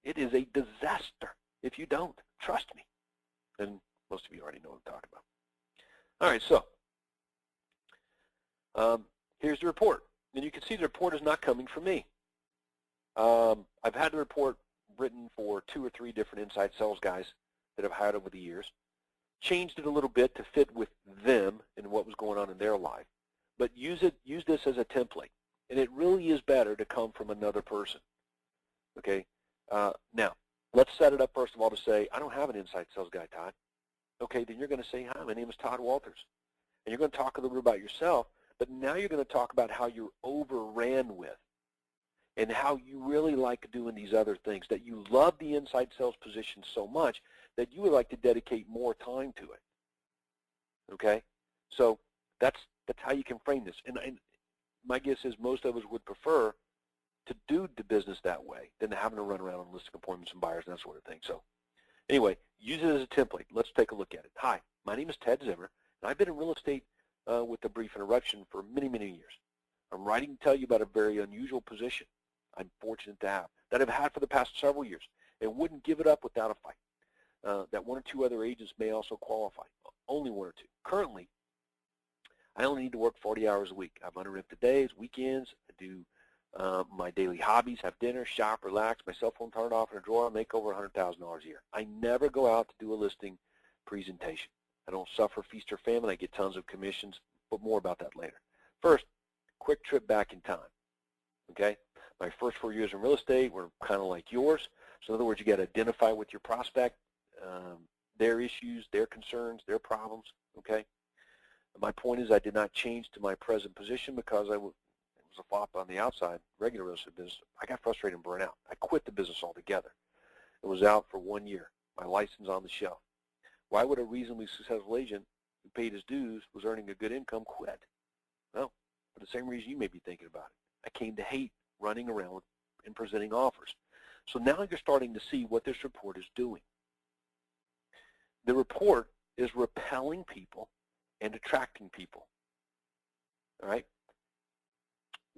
It is a disaster if you don't. Trust me. And most of you already know what I'm talking about. All right, so here's the report. And you can see the report is not coming from me. I've had the report written for 2 or 3 different inside sales guys that I've hired over the years. Changed it a little bit to fit with them and what was going on in their life. But use this as a template. And it really is better to come from another person. Okay? Now, let's set it up first of all to say, I don't have an inside sales guy, Todd. Okay, then you're going to say, hi, my name is Todd Walters. And you're going to talk a little bit about yourself, but now you're going to talk about how you're overran with and how you really like doing these other things, that you love the inside sales position so much that you would like to dedicate more time to it. Okay? So that's how you can frame this. And my guess is most of us would prefer to do the business that way than having to run around on listing appointments and buyers and that sort of thing. So anyway, use it as a template. Let's take a look at it. Hi, my name is Ted Zimmer, and I've been in real estate with a brief interruption for many, many years. I'm writing to tell you about a very unusual position I'm fortunate to have, that I've had for the past several years, and wouldn't give it up without a fight. That 1 or 2 other agents may also qualify, only 1 or 2. Currently, I only need to work 40 hours a week. I have uninterrupted days, weekends. I do my daily hobbies, have dinner, shop, relax, my cell phone turned off in a drawer. I make over $100,000 a year. I never go out to do a listing presentation. I don't suffer feast or famine. I get tons of commissions, but more about that later. First, quick trip back in time. Okay? My first 4 years in real estate were kind of like yours. So in other words, you got to identify with your prospect, their issues, their concerns, their problems. Okay? My point is I did not change to my present position because it was a flop on the outside, regular real estate business. I got frustrated and burned out. I quit the business altogether. It was out for 1 year. My license on the shelf. Why would a reasonably successful agent who paid his dues, was earning a good income, quit? Well, for the same reason you may be thinking about it. I came to hate running around and presenting offers. So now you're starting to see what this report is doing. The report is repelling people and attracting people. All right?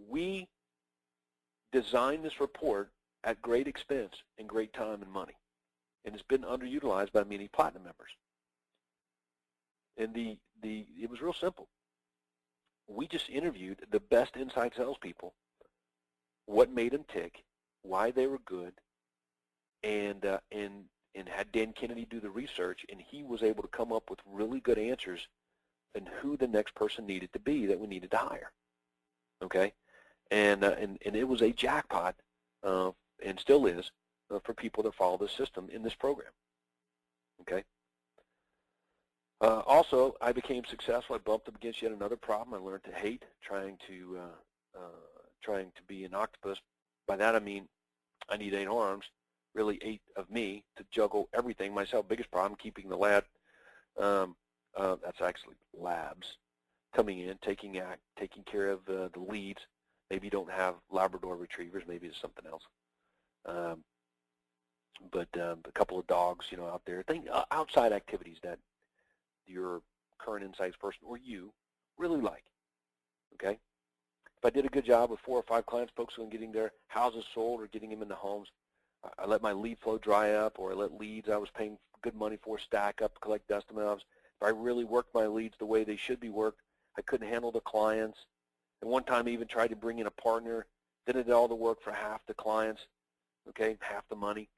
We designed this report at great expense and great time and money, and it's been underutilized by many platinum members. And it was real simple. We just interviewed the best inside salespeople, what made them tick, why they were good, and had Dan Kennedy do the research, and he was able to come up with really good answers and who the next person needed to be that we needed to hire. Okay, and it was a jackpot, and still is, for people that follow this system in this program. Okay. Also, I became successful. I bumped up against yet another problem. I learned to hate trying to be an octopus. By that I mean I need 8 arms, really 8 of me, to juggle everything myself. Biggest problem, keeping the lab. That's actually labs coming in, taking care of the leads. Maybe you don't have Labrador retrievers. Maybe it's something else. But a couple of dogs, out there. Outside activities that your current insights person or you really like. Okay. If I did a good job with 4 or 5 clients focusing on getting their houses sold or getting them into homes, I let my lead flow dry up, or I let leads I was paying good money for stack up, collect dust amounts. If I really worked my leads the way they should be worked, I couldn't handle the clients. And one time I even tried to bring in a partner, did all the work for half the clients, okay, half the money.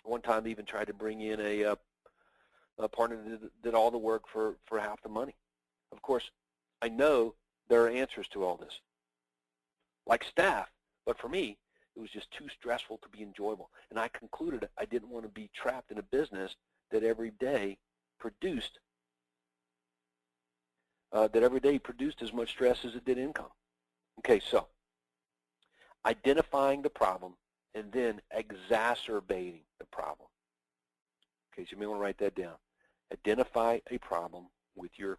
One time I even tried to bring in a partner that did all the work for half the money. Of course, I know there are answers to all this, like staff, but for me, it was just too stressful to be enjoyable. And I concluded I didn't want to be trapped in a business that every day produced as much stress as it did income. Okay, so identifying the problem and then exacerbating the problem. Okay, so you may want to write that down. Identify a problem with your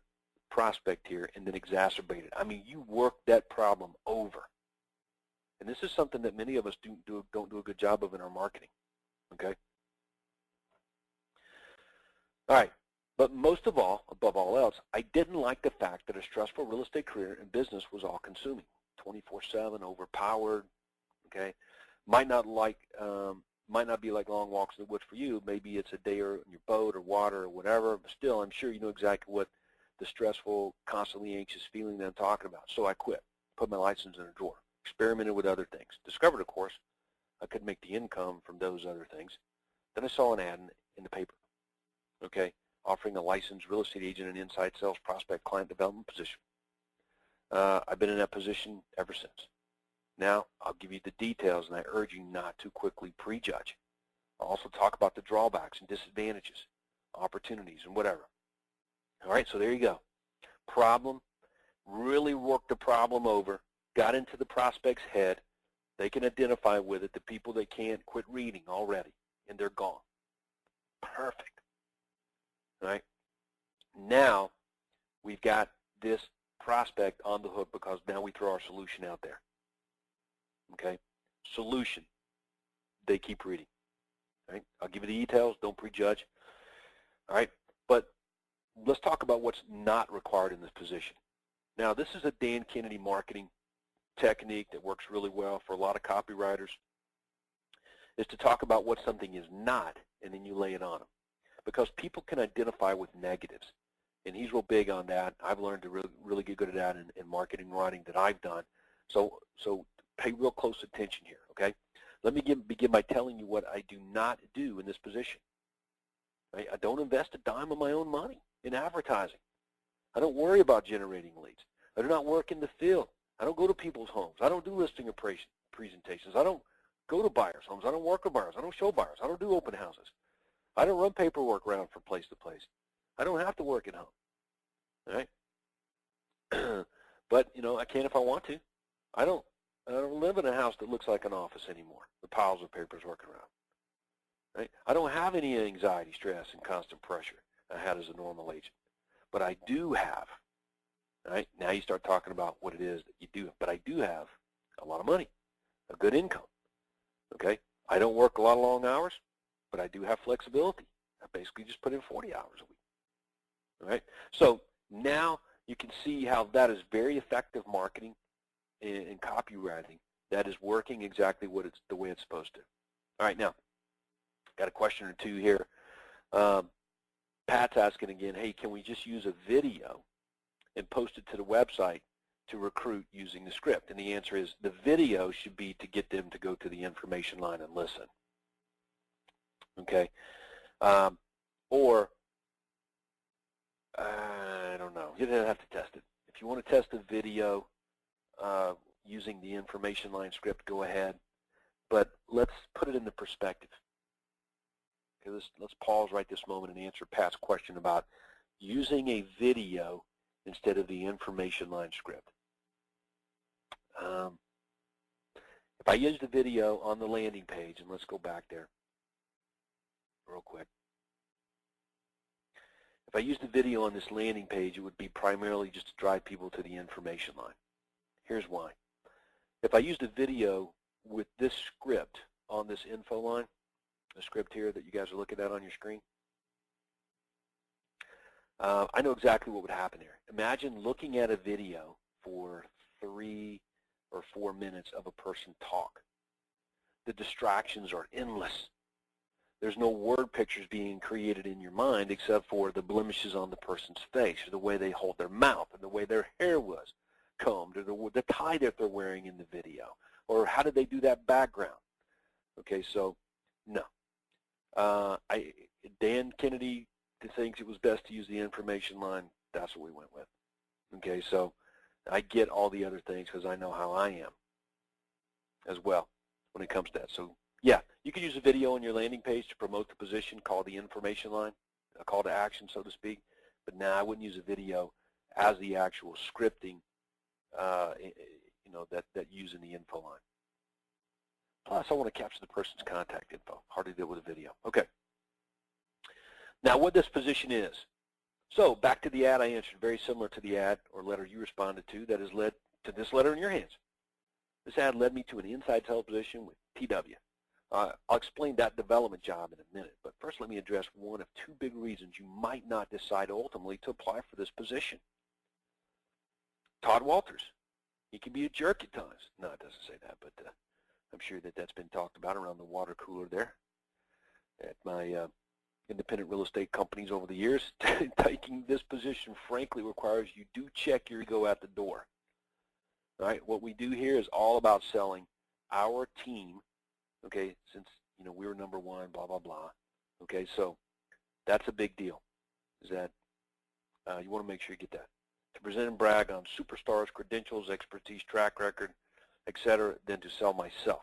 prospect here and then exacerbate it. I mean, you work that problem over. And this is something that many of us don't do a good job of in our marketing. Okay? All right. But most of all, above all else, I didn't like the fact that a stressful real estate career and business was all-consuming, 24/7, overpowered. Okay? Might not be like long walks in the woods for you. Maybe it's a day or in your boat or water or whatever. But still, I'm sure you know exactly what the stressful, constantly anxious feeling that I'm talking about. So I quit, put my license in a drawer, experimented with other things. Discovered, of course, I could make the income from those other things. Then I saw an ad in the paper, okay, offering a licensed real estate agent and inside sales prospect client development position. I've been in that position ever since. Now, I'll give you the details, and I urge you not to quickly prejudge. I'll also talk about the drawbacks and disadvantages, opportunities, and whatever. All right, so there you go. Problem, really worked the problem over, got into the prospect's head. They can identify with it. The people that can't, quit reading already, and they're gone. Perfect. All right. Now, we've got this prospect on the hook because now we throw our solution out there. Okay, solution, they keep reading. All right, I'll give you the details, don't prejudge. All right, but let's talk about what's not required in this position. Now, this is a Dan Kennedy marketing technique that works really well for a lot of copywriters, is to talk about what something is not, and then you lay it on them. Because people can identify with negatives, and he's real big on that. I've learned to really get good at that in marketing writing that I've done. So pay real close attention here, okay? Let me begin by telling you what I do not do in this position. Right? I don't invest a dime of my own money in advertising. I don't worry about generating leads. I do not work in the field. I don't go to people's homes. I don't do listing or presentations. I don't go to buyers' homes. I don't work with buyers. I don't show buyers. I don't do open houses. I don't run paperwork around from place to place. I don't have to work at home, all right? But, I can if I want to. I don't live in a house that looks like an office anymore, the piles of papers working around. Right? I don't have any anxiety, stress, and constant pressure I had as a normal agent. But I do have, right? Now you start talking about what it is that you do. But I do have a lot of money, a good income, okay? I don't work a lot of long hours, but I do have flexibility. I basically just put in 40 hours a week, all right? So now you can see how that is very effective marketing in copywriting that is working exactly the way it's supposed to. All right, now, got a question or two here. Pat's asking again, hey, can we just use a video and post it to the website to recruit using the script? And the answer is the video should be to get them to go to the information line and listen. Okay? Or, I don't know. You don't have to test it. If you want to test a video using the information line script, go ahead. But let's put it into perspective. Okay, let's pause right this moment and answer Pat's question about using a video instead of the information line script. If I use the video on the landing page, and let's go back there real quick. If I use the video on this landing page, it would be primarily just to drive people to the information line. Here's why. If I use the video with this script on this info line, the script here that you guys are looking at on your screen, I know exactly what would happen there. Imagine looking at a video for 3 or 4 minutes of a person talk. The distractions are endless. There's no word pictures being created in your mind except for the blemishes on the person's face, or the way they hold their mouth, or the way their hair was combed, or the tie that they're wearing in the video, or how did they do that background. Okay, so no. Dan Kennedy thinks it was best to use the information line. That's what we went with. Okay, so I get all the other things because I know how I am as well when it comes to that. So yeah, you could use a video on your landing page to promote the position, call the information line, a call to action, so to speak. But now I wouldn't use a video as the actual scripting, that using the info line. Plus, I want to capture the person's contact info. Hard to deal with a video. Okay. Now, what this position is. So, back to the ad I answered, very similar to the ad or letter you responded to that has led to this letter in your hands. This ad led me to an inside sales position with TW. I'll explain that development job in a minute, but first let me address one of 2 big reasons you might not decide ultimately to apply for this position. Todd Walters. He can be a jerk at times. No, it doesn't say that, but I'm sure that that's been talked about around the water cooler there at my independent real estate companies over the years. Taking this position, frankly, requires you do check your ego at the door. All right, what we do here is all about selling our team. Okay, since we were number 1, blah blah blah. Okay, so that's a big deal. Is that you want to make sure you get that to present and brag on superstars, credentials, expertise, track record, etc., than to sell myself.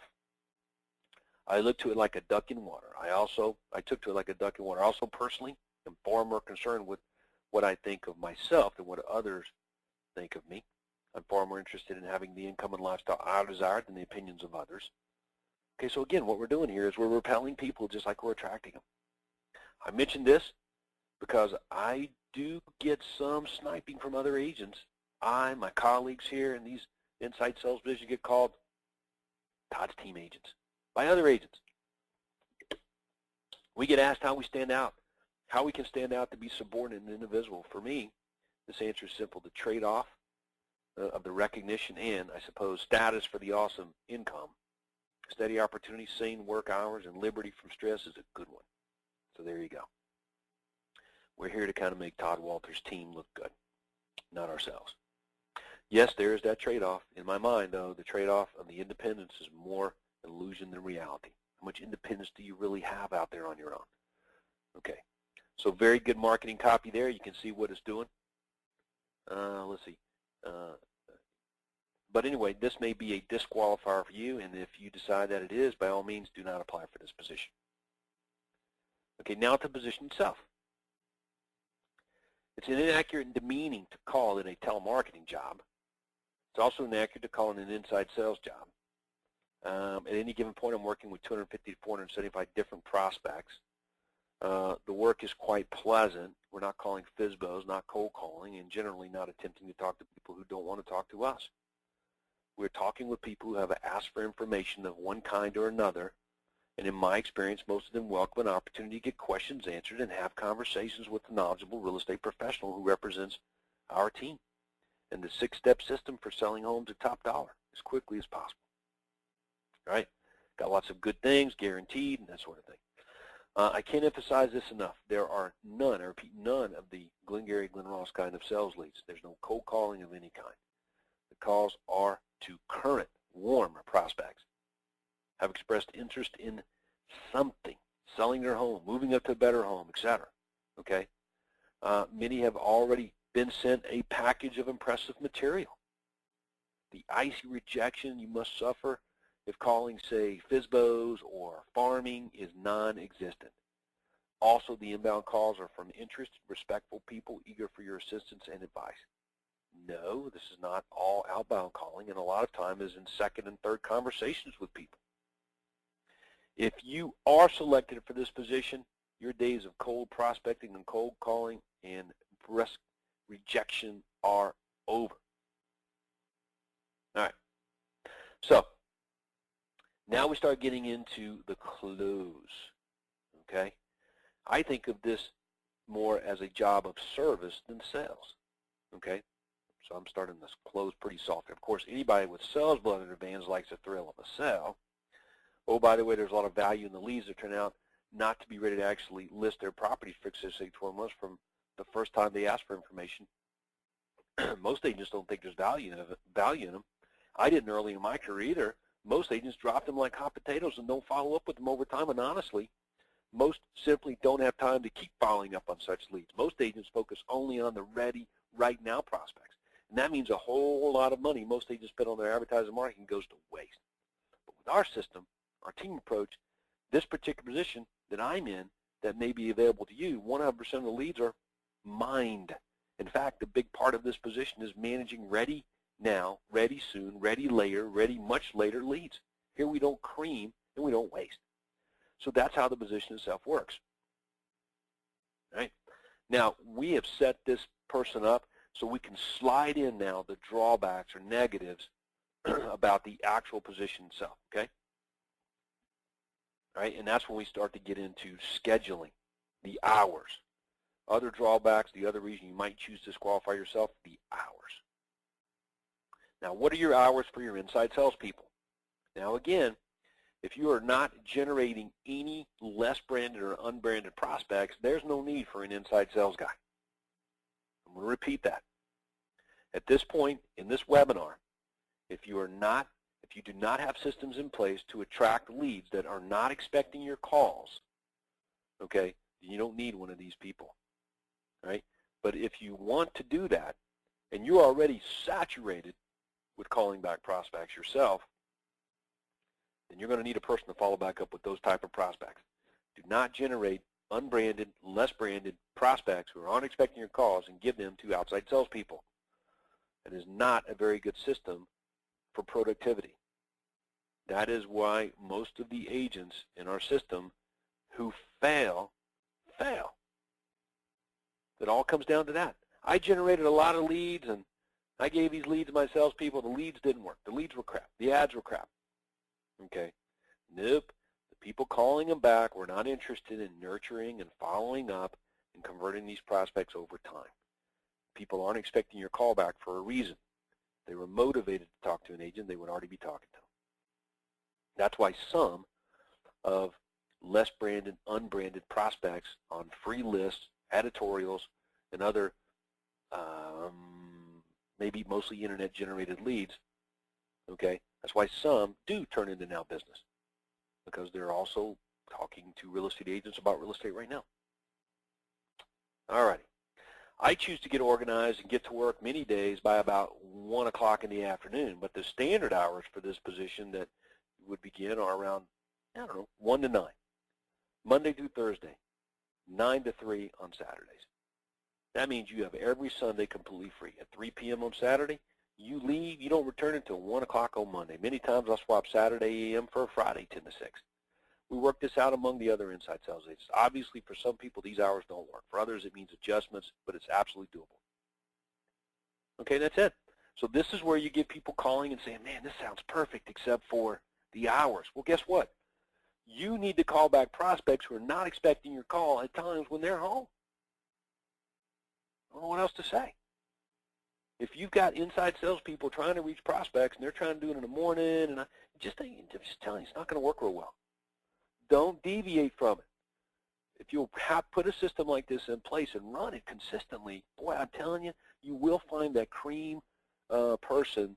I look to it like a duck in water. I took to it like a duck in water. I also personally am far more concerned with what I think of myself than what others think of me. I'm far more interested in having the income and lifestyle I desire than the opinions of others. Okay, so again, what we're doing here is we're repelling people just like we're attracting them. I mentioned this because I do get some sniping from other agents. My colleagues here in these inside sales positions get called Todd's team agents by other agents. We get asked how we stand out, how we can stand out to be subordinate and individual. For me, this answer is simple. The trade-off of the recognition and, I suppose, status for the awesome income, steady opportunity, sane work hours, and liberty from stress is a good one. So there you go. We're here to kind of make Todd Walters' team look good, not ourselves. Yes, there is that trade-off. In my mind, though, the trade-off of the independence is more illusion than reality. How much independence do you really have out there on your own? Okay, so very good marketing copy there. You can see what it's doing. Let's see. But anyway, this may be a disqualifier for you, and if you decide that it is, by all means, do not apply for this position. Okay, now to the position itself. It's inaccurate and demeaning to call it a telemarketing job. It's also inaccurate to call it an inside sales job. At any given point, I'm working with 250 to 475 different prospects. The work is quite pleasant. We're not calling FSBOs, not cold calling, and generally not attempting to talk to people who don't want to talk to us. We're talking with people who have asked for information of one kind or another, and in my experience, most of them welcome an opportunity to get questions answered and have conversations with a knowledgeable real estate professional who represents our team and the 6-step system for selling homes at top dollar as quickly as possible. All right? Got lots of good things, guaranteed, and that sort of thing. I can't emphasize this enough. There are none, I repeat, none of the Glengarry, Glen Ross kind of sales leads. There's no cold calling of any kind. The calls are to current, warm prospects, have expressed interest in something, selling their home, moving up to a better home, etc. Okay? Many have already been sent a package of impressive material. The icy rejection you must suffer if calling, say, FSBOs or farming is non-existent. Also, the inbound calls are from interested, respectful people eager for your assistance and advice. No, this is not all outbound calling, and a lot of time is in second and third conversations with people. If you are selected for this position, your days of cold prospecting and cold calling and risk rejection are over. All right. So now we start getting into the close. Okay. I think of this more as a job of service than sales. Okay. So I'm starting this close pretty soft. Of course, anybody with sales blood in their veins likes the thrill of a sale. Oh, by the way, there's a lot of value in the leads that turn out not to be ready to actually list their properties for, say, 12 months from the first time they ask for information. Most agents don't think there's value in them. I didn't early in my career either. Most agents drop them like hot potatoes and don't follow up with them over time, and honestly, most simply don't have time to keep following up on such leads. Most agents focus only on the ready, right now prospects, and that means a whole lot of money most agents spend on their advertising marketing goes to waste. But with our system, our team approach, this particular position that I'm in that may be available to you, 100% of the leads are mined. In fact, a big part of this position is managing ready now, ready soon, ready later, ready much later leads. Here we don't cream and we don't waste. So that's how the position itself works. Right? Now, we have set this person up so we can slide in now the drawbacks or negatives about the actual position itself, okay? All right, and that's when we start to get into scheduling, the hours. Other drawbacks, the other reason you might choose to disqualify yourself, the hours. Now, what are your hours for your inside salespeople? Now, again, if you are not generating any less branded or unbranded prospects, there's no need for an inside sales guy. I'm going to repeat that. At this point in this webinar, if you do not have systems in place to attract leads that are not expecting your calls, okay, then you don't need one of these people, right? But if you want to do that, and you're already saturated with calling back prospects yourself, then you're going to need a person to follow back up with those type of prospects. Do not generate unbranded, less branded prospects who are not expecting your calls and give them to outside salespeople. It is not a very good system for productivity. That is why most of the agents in our system who fail. It all comes down to that. I generated a lot of leads and I gave these leads to my salespeople. The leads didn't work. The leads were crap. The ads were crap. Okay. Nope. The people calling them back were not interested in nurturing and following up and converting these prospects over time. People aren't expecting your call back for a reason. They were motivated to talk to an agent, they would already be talking to them. That's why some of less branded, unbranded prospects on free lists, editorials, and other maybe mostly internet-generated leads, okay, that's why some do turn into now business, because they're also talking to real estate agents about real estate right now. All righty. I choose to get organized and get to work many days by about 1 o'clock in the afternoon, but the standard hours for this position that would begin are around, 1 to 9, Monday through Thursday, 9 to 3 on Saturdays. That means you have every Sunday completely free. At 3 p.m. on Saturday, you leave, you don't return until 1 o'clock on Monday. Many times I'll swap Saturday a.m. for a Friday 10 to 6. We work this out among the other inside sales agents. Obviously, for some people, these hours don't work. For others, it means adjustments, but it's absolutely doable. Okay, that's it. So this is where you get people calling and saying, man, this sounds perfect except for the hours. Well, guess what? You need to call back prospects who are not expecting your call at times when they're home. I don't know what else to say. If you've got inside salespeople trying to reach prospects and they're trying to do it in the morning, and I'm just telling you, it's not going to work real well. Don't deviate from it. if you'll put a system like this in place and run it consistently, boy, I'm telling you, you will find that cream person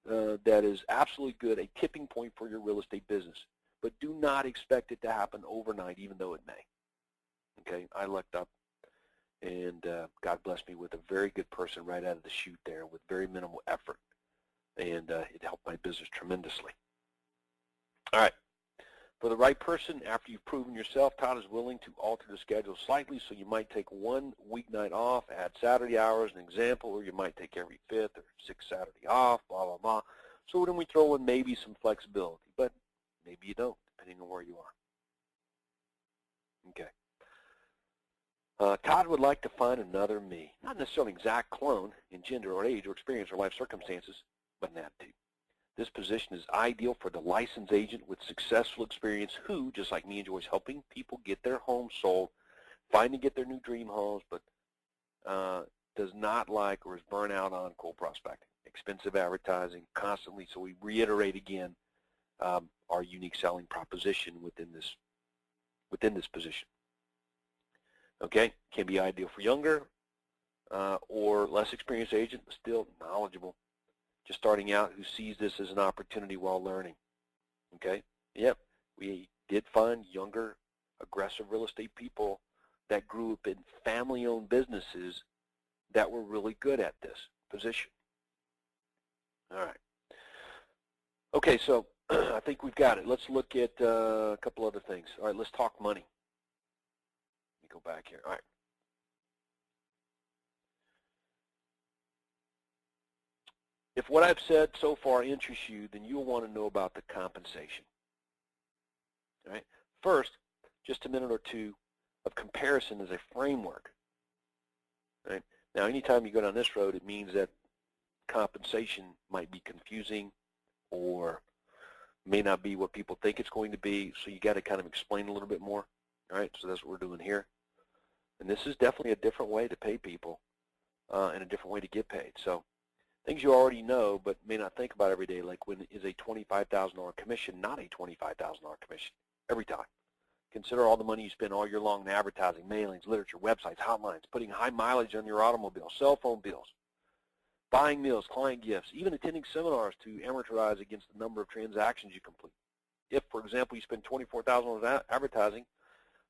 that is absolutely good, a tipping point for your real estate business. But do not expect it to happen overnight, even though it may. Okay, I lucked up, and God blessed me with a very good person right out of the chute there with very minimal effort, and it helped my business tremendously. All right. For the right person, after you've proven yourself, Todd is willing to alter the schedule slightly, so you might take one weeknight off, add Saturday hours, an example, or you might take every 5th or 6th Saturday off, blah, blah, blah. So then we throw in maybe some flexibility, but maybe you don't, depending on where you are. Okay. Todd would like to find another me, not necessarily an exact clone in gender or age or experience or life circumstances, but an attitude. This position is ideal for the licensed agent with successful experience who, just like me, enjoys helping people get their homes sold, find and get their new dream homes, but does not like or is burnt out on cold prospecting, expensive advertising, constantly. So we reiterate again our unique selling proposition within this position. Okay, can be ideal for younger or less experienced agent, but still knowledgeable, just starting out, who sees this as an opportunity while learning. Okay, yep, we did find younger, aggressive real estate people that grew up in family-owned businesses that were really good at this position. All right. Okay, so I think we've got it. Let's look at a couple other things. All right, let's talk money. Let me go back here. All right. If what I've said so far interests you, then you'll want to know about the compensation. All right. First, just a minute or two of comparison as a framework. All right. Now, anytime you go down this road, it means that compensation might be confusing or may not be what people think it's going to be, so you got to kind of explain a little bit more. All right. So that's what we're doing here. And this is definitely a different way to pay people and a different way to get paid. So things you already know but may not think about every day, like when is a $25,000 commission not a $25,000 commission every time. Consider all the money you spend all year long in advertising, mailings, literature, websites, hotlines, putting high mileage on your automobile, cell phone bills, buying meals, client gifts, even attending seminars to amortize against the number of transactions you complete. If, for example, you spend $24,000 advertising,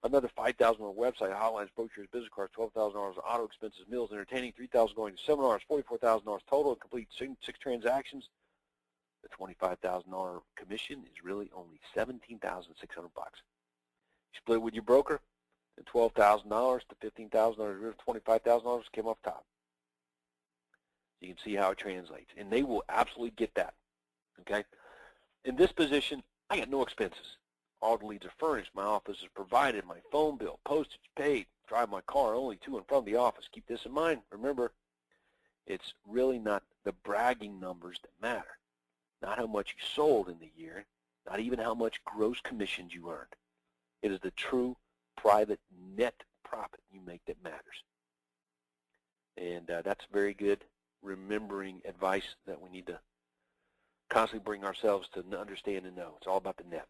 another $5,000 on website, hotlines, brochures, business cards, $12,000 on auto expenses, meals, entertaining, $3,000 going to seminars, $44,000 total, and complete 6 transactions, the $25,000 commission is really only $17,600. You split it with your broker, and $12,000 to $15,000, $25,000 came off top. You can see how it translates, and they will absolutely get that. Okay. In this position, I got no expenses. All the leads are furnished. My office is provided. My phone bill, postage paid. Drive my car only to and from the office. Keep this in mind. Remember, it's really not the bragging numbers that matter. Not how much you sold in the year. Not even how much gross commissions you earned. It is the true private net profit you make that matters. And that's very good remembering advice that we need to constantly bring ourselves to understand and know. It's all about the net.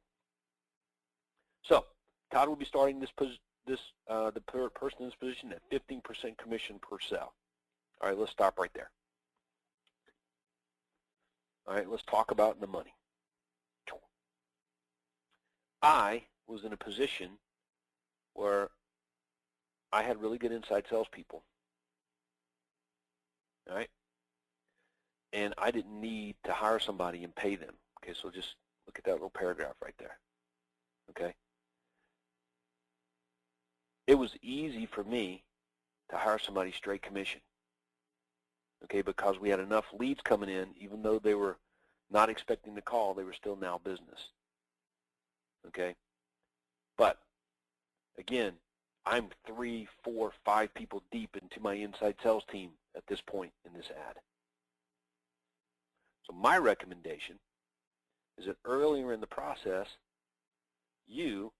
So Todd will be starting the person in this position at 15% commission per sale. All right, let's stop right there. All right, let's talk about the money. I was in a position where I had really good inside salespeople. All right, and I didn't need to hire somebody and pay them. Okay, so just look at that little paragraph right there. Okay. It was easy for me to hire somebody straight commission, okay, because we had enough leads coming in, even though they were not expecting the call, they were still now business, okay? But, again, I'm 3, 4, 5 people deep into my inside sales team at this point in this ad. So my recommendation is that earlier in the process, you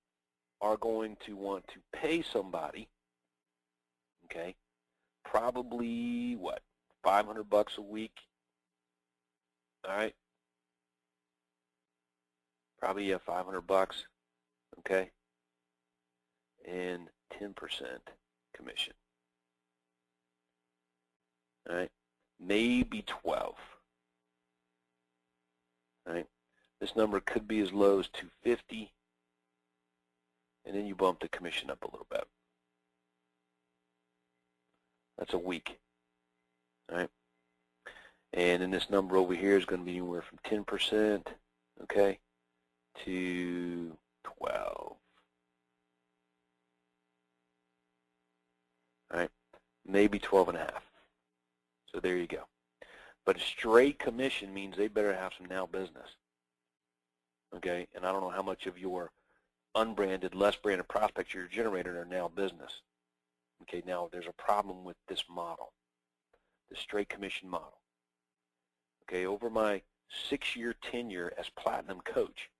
are going to want to pay somebody, okay, probably, what, $500 a week, all right? Probably, yeah, $500, okay? And 10% commission. All right, maybe 12. All right, this number could be as low as 250, and then you bump the commission up a little bit. That's a week. All right, and then this number over here is going to be anywhere from 10%, okay, to 12. All right, maybe 12 and a half. So there you go. But a straight commission means they better have some now business. Okay, and I don't know how much of your unbranded, less branded prospects you're generating are now business. Okay, now there's a problem with this model, the straight commission model. Okay, over my 6-year tenure as Platinum Coach,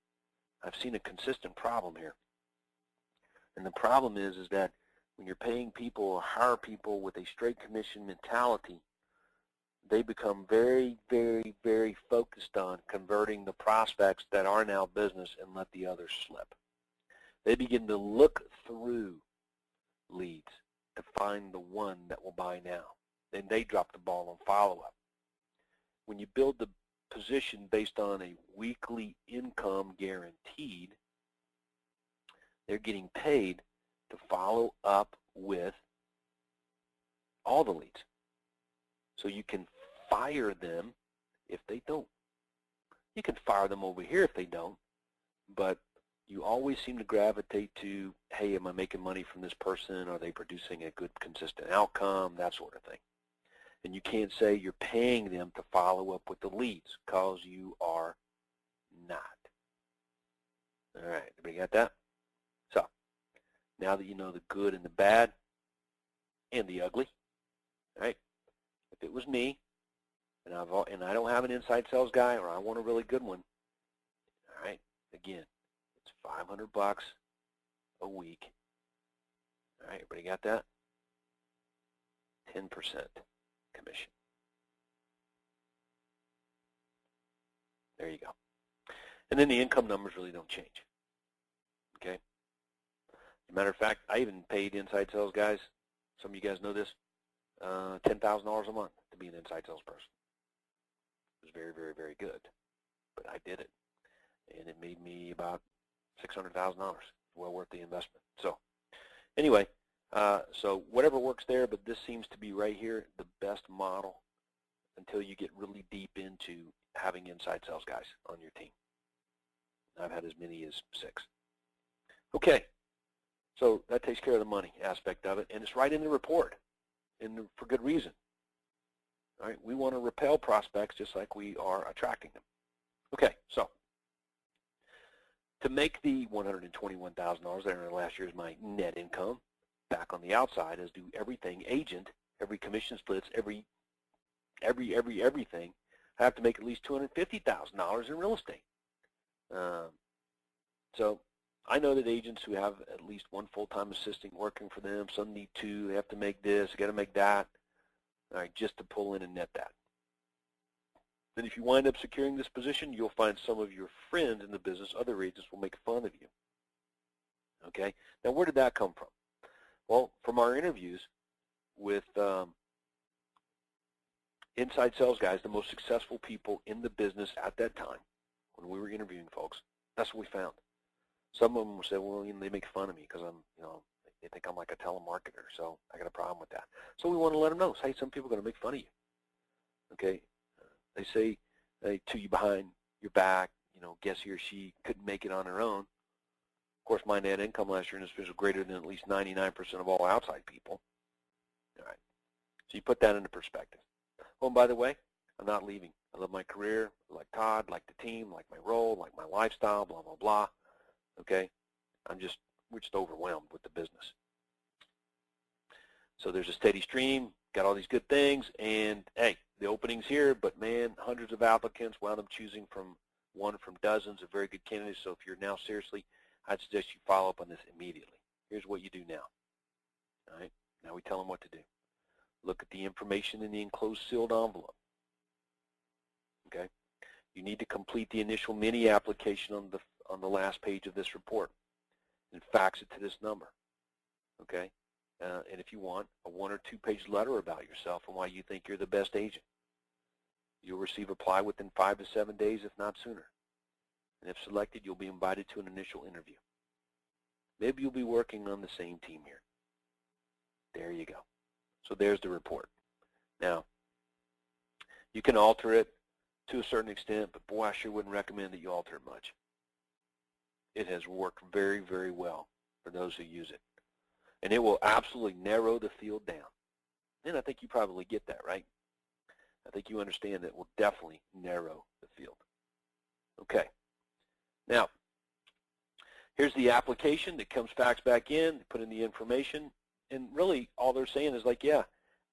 I've seen a consistent problem here. And the problem is that when you're paying people or hire people with a straight commission mentality, they become very, very, very focused on converting the prospects that are now business and let the others slip. They begin to look through leads to find the one that will buy now. Then they drop the ball on follow-up. When you build the position based on a weekly income guaranteed, they're getting paid to follow up with all the leads. So you can fire them if they don't. You can fire them over here if they don't, but you always seem to gravitate to, hey, am I making money from this person? Are they producing a good, consistent outcome? That sort of thing. And you can't say you're paying them to follow up with the leads, because you are not. All right, everybody got that? So now that you know the good and the bad and the ugly, all right, if it was me, and I don't have an inside sales guy, or I want a really good one, all right, again, it's $500 a week. All right, everybody got that? 10% commission. There you go. And then the income numbers really don't change. Okay? As a matter of fact, I even paid inside sales guys, some of you guys know this, $10,000 a month to be an inside salesperson. It was very, very, very good, but I did it, and it made me about $600,000. Well worth the investment. So anyway, so whatever works there, but this seems to be right here the best model until you get really deep into having inside sales guys on your team. I've had as many as 6. Okay, so that takes care of the money aspect of it, and it's right in the report, and for good reason. All right, we want to repel prospects just like we are attracting them. Okay, so to make the $121,000 that in last year is my net income, back on the outside is do everything agent, every commission splits, everything. I have to make at least $250,000 in real estate. So I know that agents who have at least one full-time assistant working for them, some need 2, they have to make this, got to make that, all right, just to pull in and net that. Then if you wind up securing this position, you'll find some of your friends in the business, other agents, will make fun of you. Okay? Now, where did that come from? Well, from our interviews with inside sales guys, the most successful people in the business at that time, when we were interviewing folks, that's what we found. Some of them said, well, you know, they make fun of me because I'm, you know, they think I'm like a telemarketer, so I got a problem with that. So we want to let them know, hey, some people are going to make fun of you. Okay? They say to you behind your back, you know, guess he or she couldn't make it on their own. Of course, my net income last year in this business was greater than at least 99% of all outside people. All right. So you put that into perspective. Oh, and by the way, I'm not leaving. I love my career, I like Todd, like the team, like my role, like my lifestyle, blah, blah, blah. Okay? We're just overwhelmed with the business. So there's a steady stream, got all these good things, and hey, the opening's here, but man, hundreds of applicants, wound up choosing from dozens of very good candidates. So if you're now seriously, I'd suggest you follow up on this immediately. Here's what you do now. All right? Now we tell them what to do. Look at the information in the enclosed sealed envelope. Okay? You need to complete the initial mini application on the last page of this report and fax it to this number. okay? And if you want, a 1 or 2 page letter about yourself and why you think you're the best agent. You'll receive a reply within 5 to 7 days, if not sooner. And if selected, you'll be invited to an initial interview. Maybe you'll be working on the same team here. There you go. So there's the report. Now, you can alter it to a certain extent, but boy, I sure wouldn't recommend that you alter it much. It has worked very, very well for those who use it. And it will absolutely narrow the field down. And I think you probably get that, right? I think you understand that it will definitely narrow the field. Okay. Now, here's the application that comes faxed back in, put in the information, and really all they're saying is like, yeah,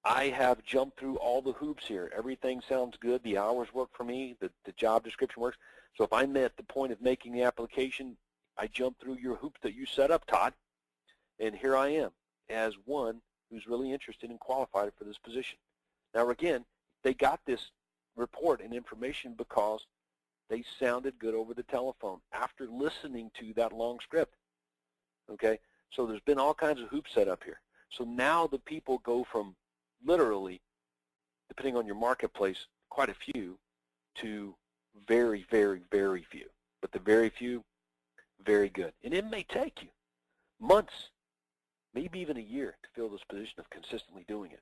I have jumped through all the hoops here. Everything sounds good. The hours work for me. The job description works. So if I'm at the point of making the application, I jumped through your hoops that you set up, Todd, and here I am as one who's really interested and qualified for this position. Now again, they got this report and information because they sounded good over the telephone after listening to that long script. Okay, so there's been all kinds of hoops set up here. So now the people go from literally, depending on your marketplace, quite a few to very, very, very few. But the very few, very good. And it may take you months, maybe even a year to fill this position of consistently doing it.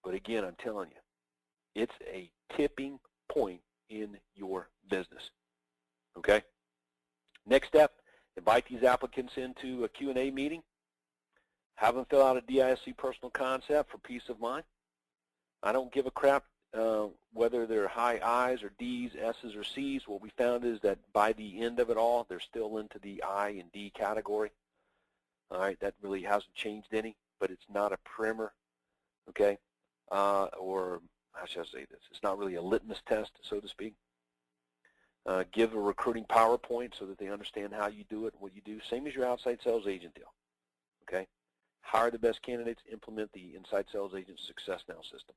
But again, I'm telling you, it's a tipping point in your business. Okay? Next step, invite these applicants into a Q&A meeting. Have them fill out a DISC personal concept for peace of mind. I don't give a crap whether they're high I's or D's, S's, or C's. What we found is that by the end of it all, they're still into the I and D category. All right, that really hasn't changed any, but it's not a primer, okay? Or how should I say this? It's not really a litmus test, so to speak. Give a recruiting PowerPoint so that they understand how you do it, what you do. Same as your outside sales agent deal, okay? Hire the best candidates, implement the inside sales agent Success Now system.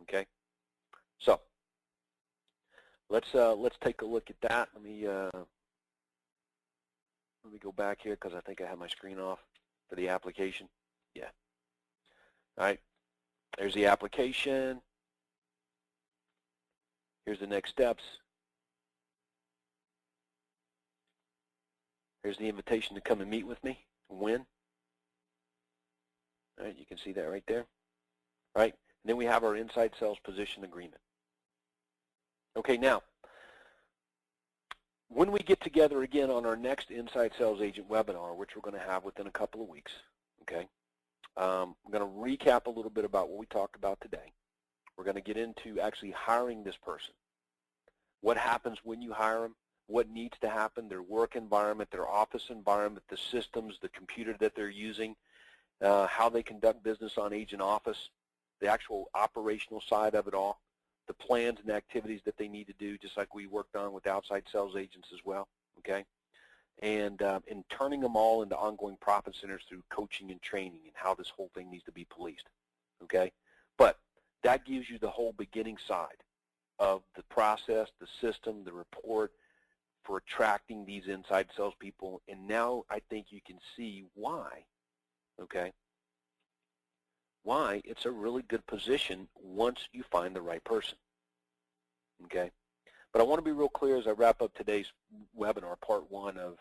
Okay, so let's take a look at that. Let me go back here because I think I have my screen off for the application. Yeah. All right. There's the application. Here's the next steps. Here's the invitation to come and meet with me. When? All right, you can see that right there. All right. And then we have our inside sales position agreement. Okay, now, when we get together again on our next inside sales agent webinar, which we're going to have within a couple of weeks, okay, I'm going to recap a little bit about what we talked about today. We're going to get into actually hiring this person. What happens when you hire them, what needs to happen, their work environment, their office environment, the systems, the computer that they're using, how they conduct business on Agent Office, the actual operational side of it all, the plans and activities that they need to do, just like we worked on with outside sales agents as well, okay? And in turning them all into ongoing profit centers through coaching and training and how this whole thing needs to be policed, okay? But that gives you the whole beginning side of the process, the system, the report for attracting these inside salespeople. And now I think you can see why, okay? Why it's a really good position once you find the right person, okay? But I want to be real clear as I wrap up today's webinar, part one of